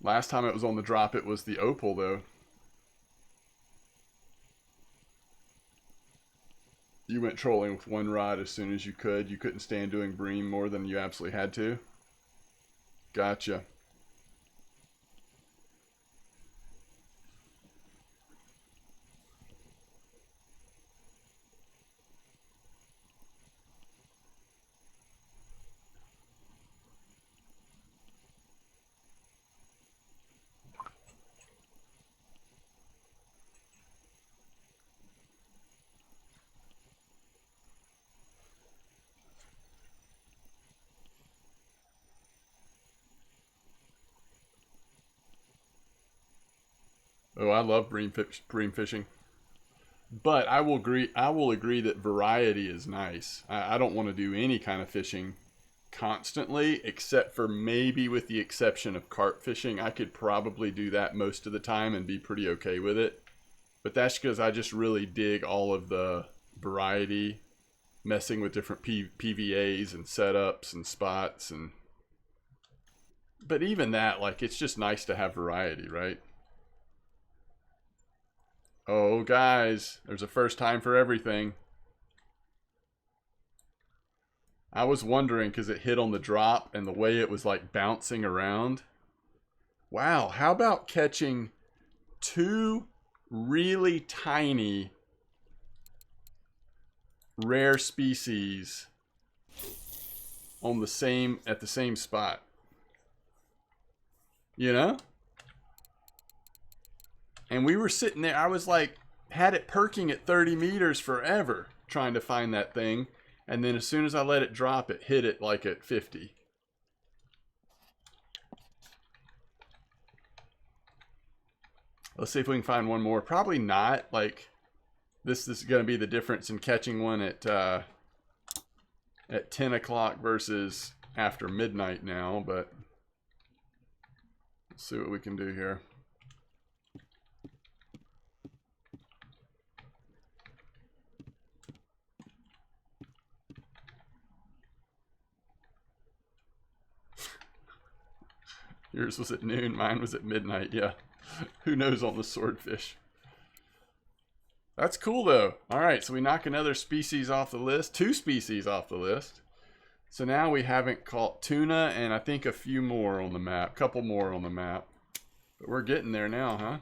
Last time it was on the drop, it was the opal though. You went trolling with one rod as soon as you could. You couldn't stand doing bream more than you absolutely had to. Gotcha. Oh, I love bream fishing. But I will agree that variety is nice. I don't want to do any kind of fishing constantly, except for maybe with the exception of carp fishing. I could probably do that most of the time and be pretty okay with it. But that's because I just really dig all of the variety, messing with different PVAs and setups and spots. But even that, like, it's just nice to have variety, right? Oh, guys, there's a first time for everything. I was wondering because it hit on the drop and the way it was like bouncing around. Wow, how about catching two really tiny rare species on the same at the same spot? You know? And we were sitting there, I was like, had it perking at 30 meters forever trying to find that thing. And then as soon as I let it drop, it hit it like at 50. Let's see if we can find one more. Probably not. Like, this is going to be the difference in catching one at 10 o'clock versus after midnight now. But let's see what we can do here. Yours was at noon, mine was at midnight, yeah. Who knows on the swordfish. That's cool though. Alright, so we knock another species off the list. 2 species off the list. So now we haven't caught tuna and I think a few more on the map. Couple more on the map. But we're getting there now,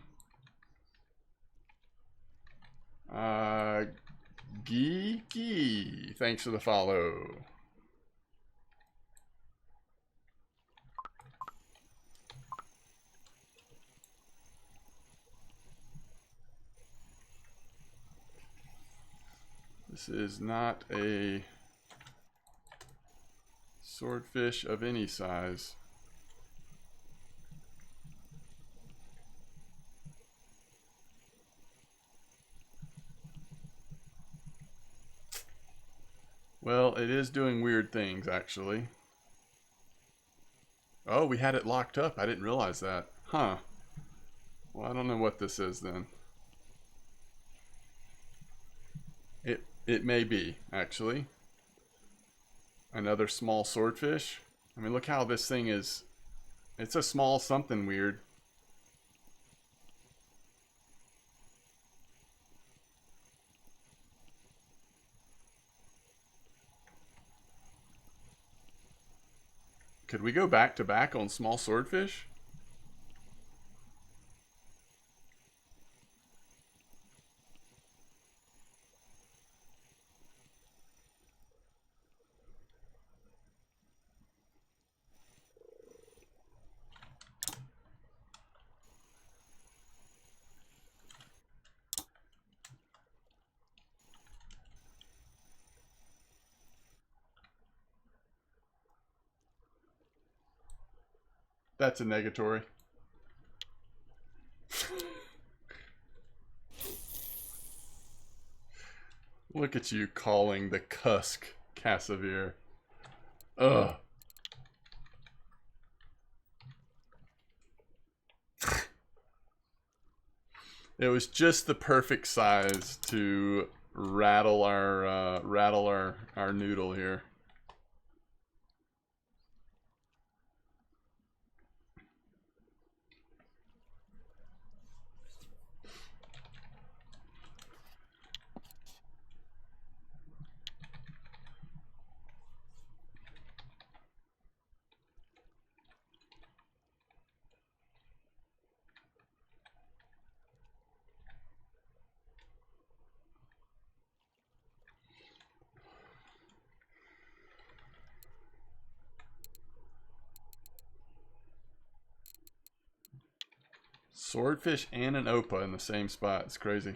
huh? Geeky. Thanks for the follow. This is not a swordfish of any size. Well, it is doing weird things, actually. Oh, we had it locked up. I didn't realize that. Huh. Well, I don't know what this is then. It may be, actually. Another small swordfish. I mean, look how this thing is. It's a small something weird. Could we go back to back on small swordfish? That's a negatory. Look at you calling the cusk Cassavir. Ugh. It was just the perfect size to rattle our noodle here. Swordfish and an Opa in the same spot. It's crazy.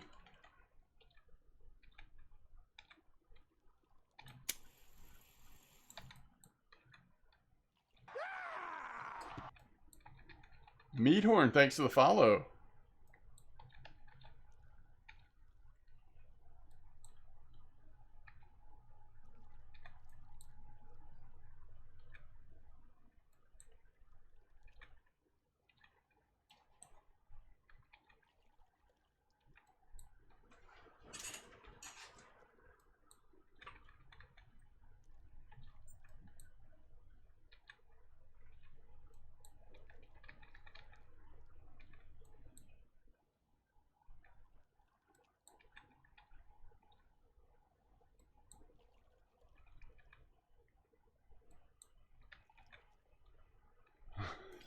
Meathorn, thanks for the follow.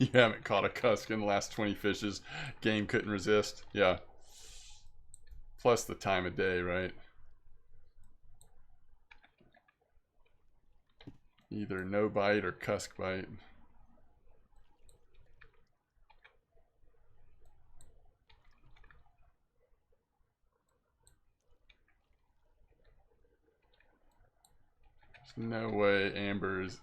You haven't caught a cusk in the last 20 fishes. Game couldn't resist. Yeah. Plus the time of day, right? Either no bite or cusk bite. There's no way Amber's...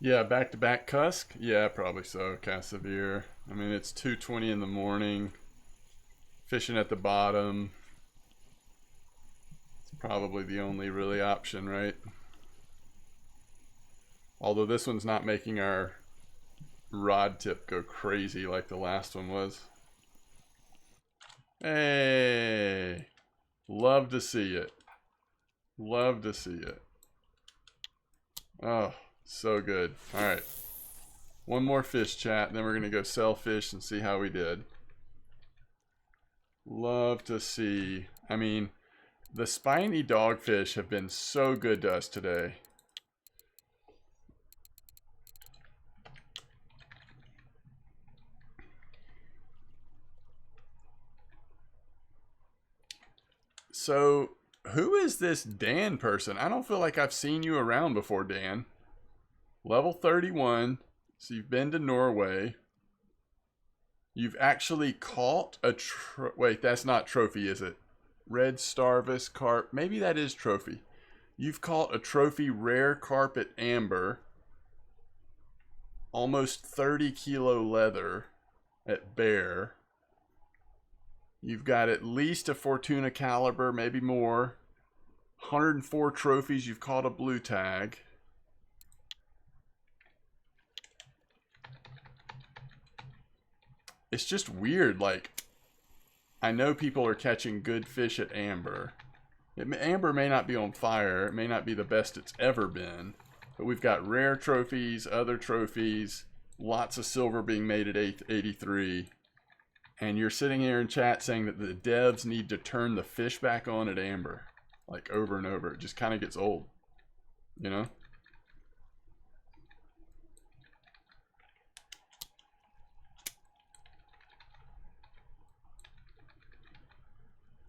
Yeah, back-to-back cusk? Yeah, probably so, Cassavir. I mean, it's 2:20 in the morning. Fishing at the bottom. It's probably the only really option, right? Although this one's not making our rod tip go crazy like the last one was. Hey! Love to see it. Love to see it. Oh, so good. Alright. One more fish, chat, then we're going to go sell fish and see how we did. Love to see. I mean, the spiny dogfish have been so good to us today. So, who is this Dan person? I don't feel like I've seen you around before, Dan. Level 31. So you've been to Norway. You've actually caught a wait, that's not trophy, is it? Red Starvis carp. Maybe that is trophy. You've caught a trophy rare carpet amber. Almost 30 kilo leather at Bear. You've got at least a Fortuna caliber, maybe more. 104 trophies. You've caught a blue tag. It's just weird. Like, I know people are catching good fish at Amber. Amber may not be on fire. It may not be the best it's ever been. But we've got rare trophies, other trophies, lots of silver being made at 83. And you're sitting here in chat saying that the devs need to turn the fish back on at Amber. Like, over and over. It just kind of gets old. You know?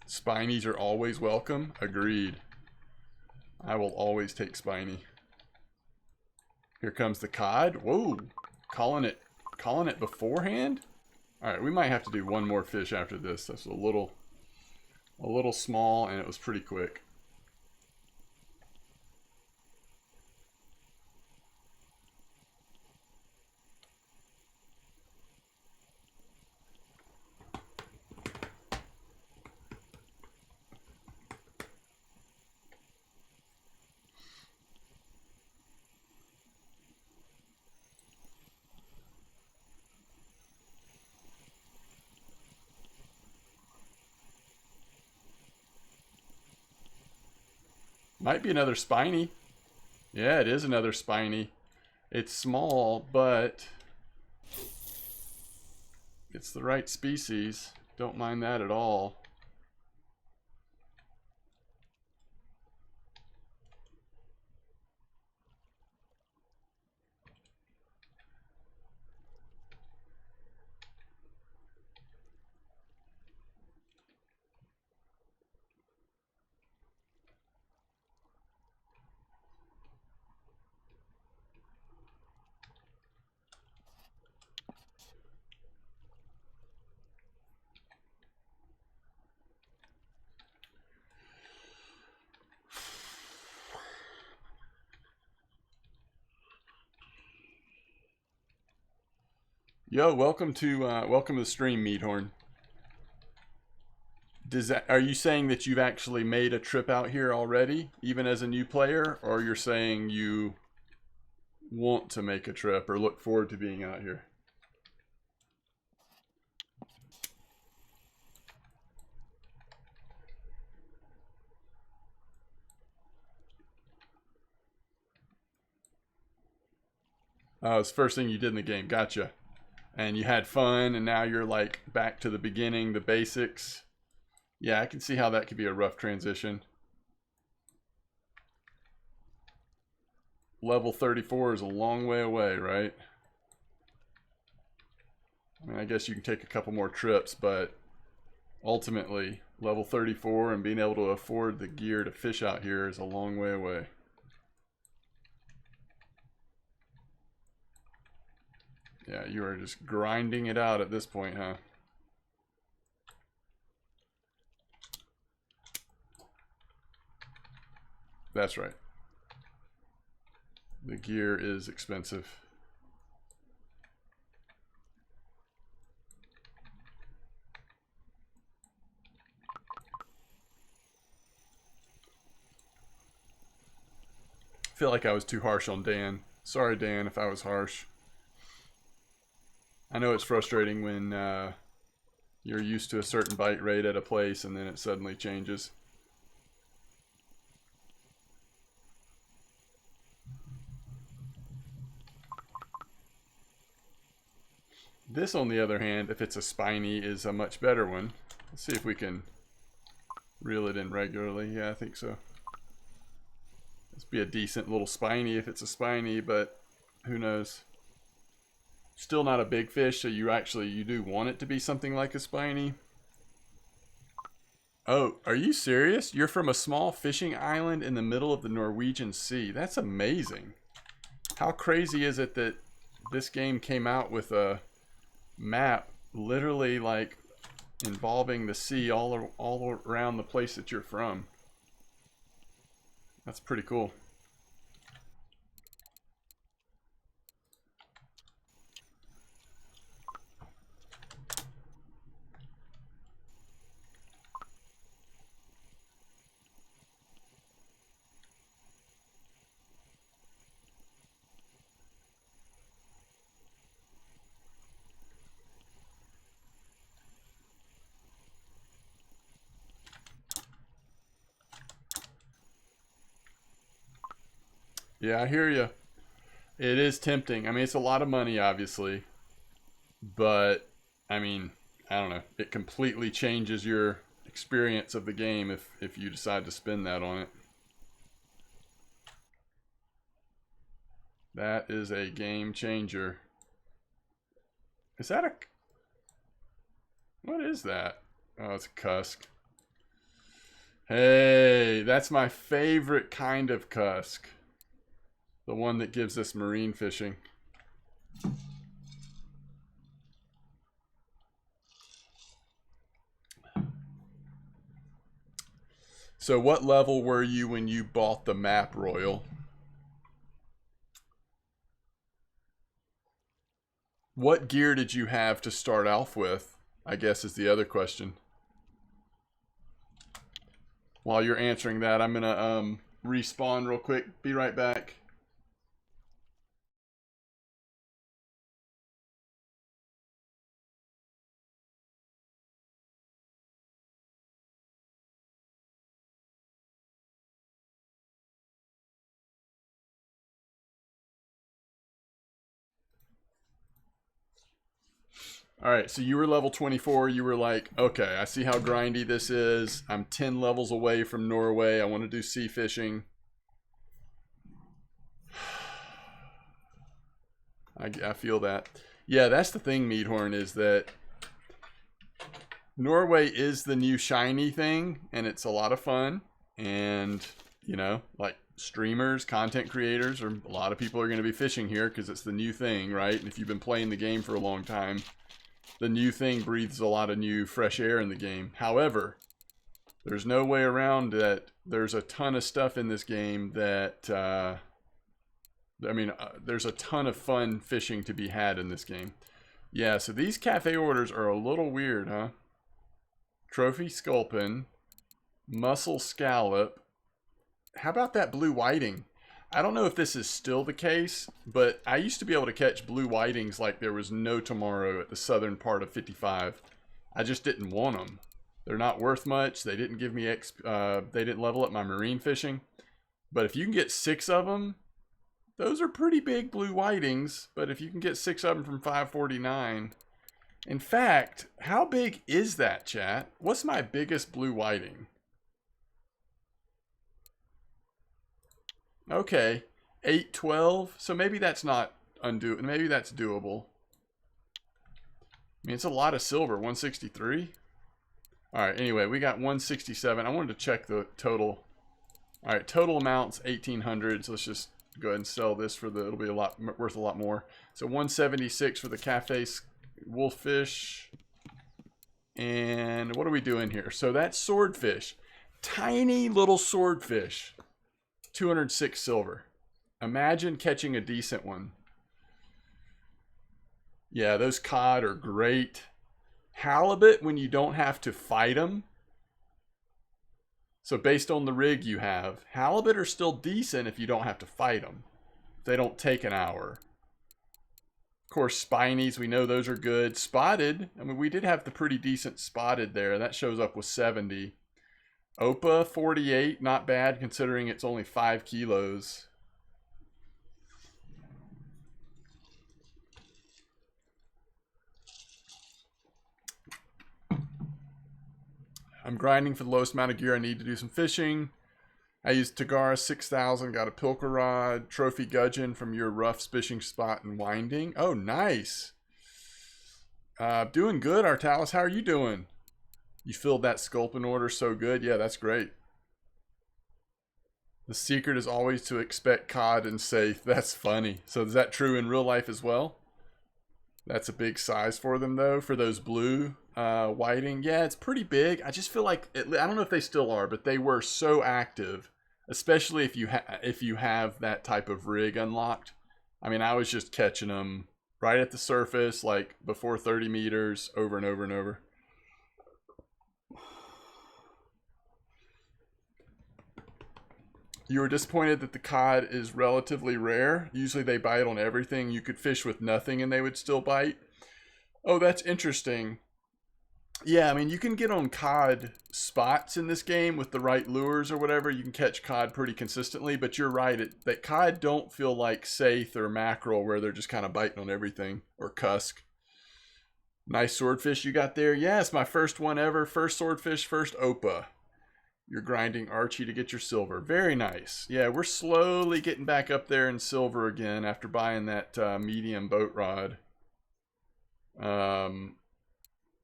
Spinies are always welcome. Agreed. I will always take spiny. Here comes the cod. Whoa. Calling it beforehand? Alright, we might have to do one more fish after this. That's a little small, and it was pretty quick. Might be another spiny. Yeah, it is another spiny. It's small, but it's the right species. Don't mind that at all. Yo, welcome to the stream, Meathorn. Are you saying that you've actually made a trip out here already, even as a new player, or you're saying you want to make a trip or look forward to being out here? Oh, it's the first thing you did in the game. Gotcha. And you had fun, and now you're like back to the beginning, the basics. Yeah, I can see how that could be a rough transition. Level 34 is a long way away, right? I mean, I guess you can take a couple more trips, but ultimately, level 34 and being able to afford the gear to fish out here is a long way away. Yeah, you are just grinding it out at this point, huh? That's right. The gear is expensive. I feel like I was too harsh on Dan. Sorry, Dan, if I was harsh. I know it's frustrating when you're used to a certain bite rate at a place and then it suddenly changes. This, on the other hand, if it's a spiny, is a much better one. Let's see if we can reel it in regularly. Yeah, I think so. This be a decent little spiny if it's a spiny, but who knows. Still not a big fish, so you do want it to be something like a spiny. Oh, are you serious? You're from a small fishing island in the middle of the Norwegian Sea. That's amazing. How crazy is it that this game came out with a map literally like involving the sea all around the place that you're from? That's pretty cool. Yeah, I hear you. It is tempting. I mean, it's a lot of money, obviously. But, I mean, I don't know. It completely changes your experience of the game if you decide to spend that on it. That is a game changer. Is that a... What is that? Oh, it's a cusk. Hey, that's my favorite kind of cusk. The one that gives us marine fishing. So what level were you when you bought the map, Royal? What gear did you have to start off with, I guess is the other question. While you're answering that, I'm going to respawn real quick. Be right back. All right, so you were level 24. You were like, okay, I see how grindy this is. I'm 10 levels away from Norway. I want to do sea fishing. I feel that. Yeah, that's the thing, Meathorn, is that Norway is the new shiny thing, and it's a lot of fun. And, you know, like streamers, content creators, or a lot of people are going to be fishing here because it's the new thing, right? And if you've been playing the game for a long time, the new thing breathes a lot of new fresh air in the game. However, there's no way around that. There's a ton of stuff in this game that, there's a ton of fun fishing to be had in this game. Yeah, so these cafe orders are a little weird, huh? Trophy sculpin, mussel scallop. How about that blue whiting? I don't know if this is still the case, but I used to be able to catch blue whitings like there was no tomorrow at the southern part of 55. I just didn't want them. They're not worth much. They didn't give me they didn't level up my marine fishing. But if you can get 6 of them, those are pretty big blue whitings. But if you can get 6 of them from 549, in fact, how big is that, chat? What's my biggest blue whiting? Okay, 812. So maybe that's not maybe that's doable. I mean, it's a lot of silver. 163. All right. Anyway, we got 167. I wanted to check the total. All right, total amounts 1,800. So let's just go ahead and sell this for the. It'll be worth a lot more. So 176 for the cafe wolffish. And what are we doing here? So that's swordfish, tiny little swordfish. 206 silver. Imagine catching a decent one. Yeah, those cod are great. Halibut when you don't have to fight them. So based on the rig you have, halibut are still decent if you don't have to fight them. They don't take an hour. Of course, spinies, we know those are good. Spotted, I mean, we did have the pretty decent spotted there. That shows up with 70. Opa, 48, not bad considering it's only 5 kilos. I'm grinding for the lowest amount of gear I need to do some fishing. I used Tagara 6000, got a Pilker rod, trophy gudgeon from your Ruff's fishing spot in Winding. Oh, nice. Doing good, Artalis. How are you doing? You filled that sculpin order so good. Yeah, that's great. The secret is always to expect cod and safe. That's funny. So is that true in real life as well? That's a big size for them though, for those blue whiting. Yeah, it's pretty big. I just feel like, I don't know if they still are, but they were so active, especially if you have that type of rig unlocked. I mean, I was just catching them right at the surface, like before 30 meters, over and over and over. You were disappointed that the cod is relatively rare. Usually they bite on everything. You could fish with nothing and they would still bite. Oh, that's interesting. Yeah, I mean, you can get on cod spots in this game with the right lures or whatever. You can catch cod pretty consistently, but you're right. That cod don't feel like saithe or mackerel where they're just kind of biting on everything, or cusk. Nice swordfish you got there. Yes, my first one ever. First swordfish, first Opa. You're grinding Archie to get your silver. Very nice. Yeah, we're slowly getting back up there in silver again after buying that medium boat rod.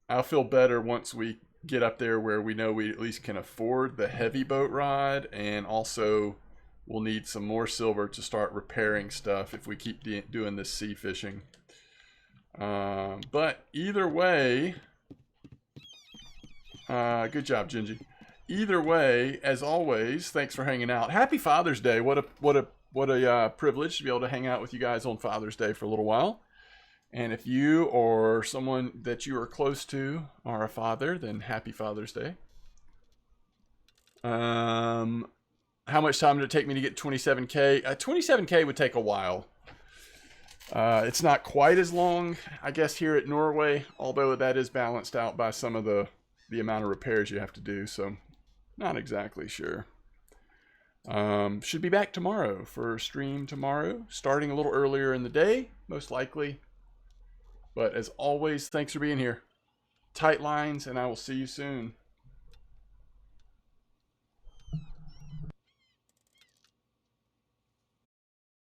I'll feel better once we get up there where we know we at least can afford the heavy boat rod, and also we'll need some more silver to start repairing stuff if we keep doing this sea fishing. But either way, good job, Gingy. Either way, as always, thanks for hanging out. Happy Father's Day. What a privilege to be able to hang out with you guys on Father's Day for a little while. And if you or someone that you are close to are a father, then happy Father's Day. How much time did it take me to get 27K? 27K would take a while. It's not quite as long, I guess, here at Norway, although that is balanced out by some of the amount of repairs you have to do, so not exactly sure. Should be back tomorrow for stream tomorrow, starting a little earlier in the day, most likely. But as always, thanks for being here. Tight lines, and I will see you soon.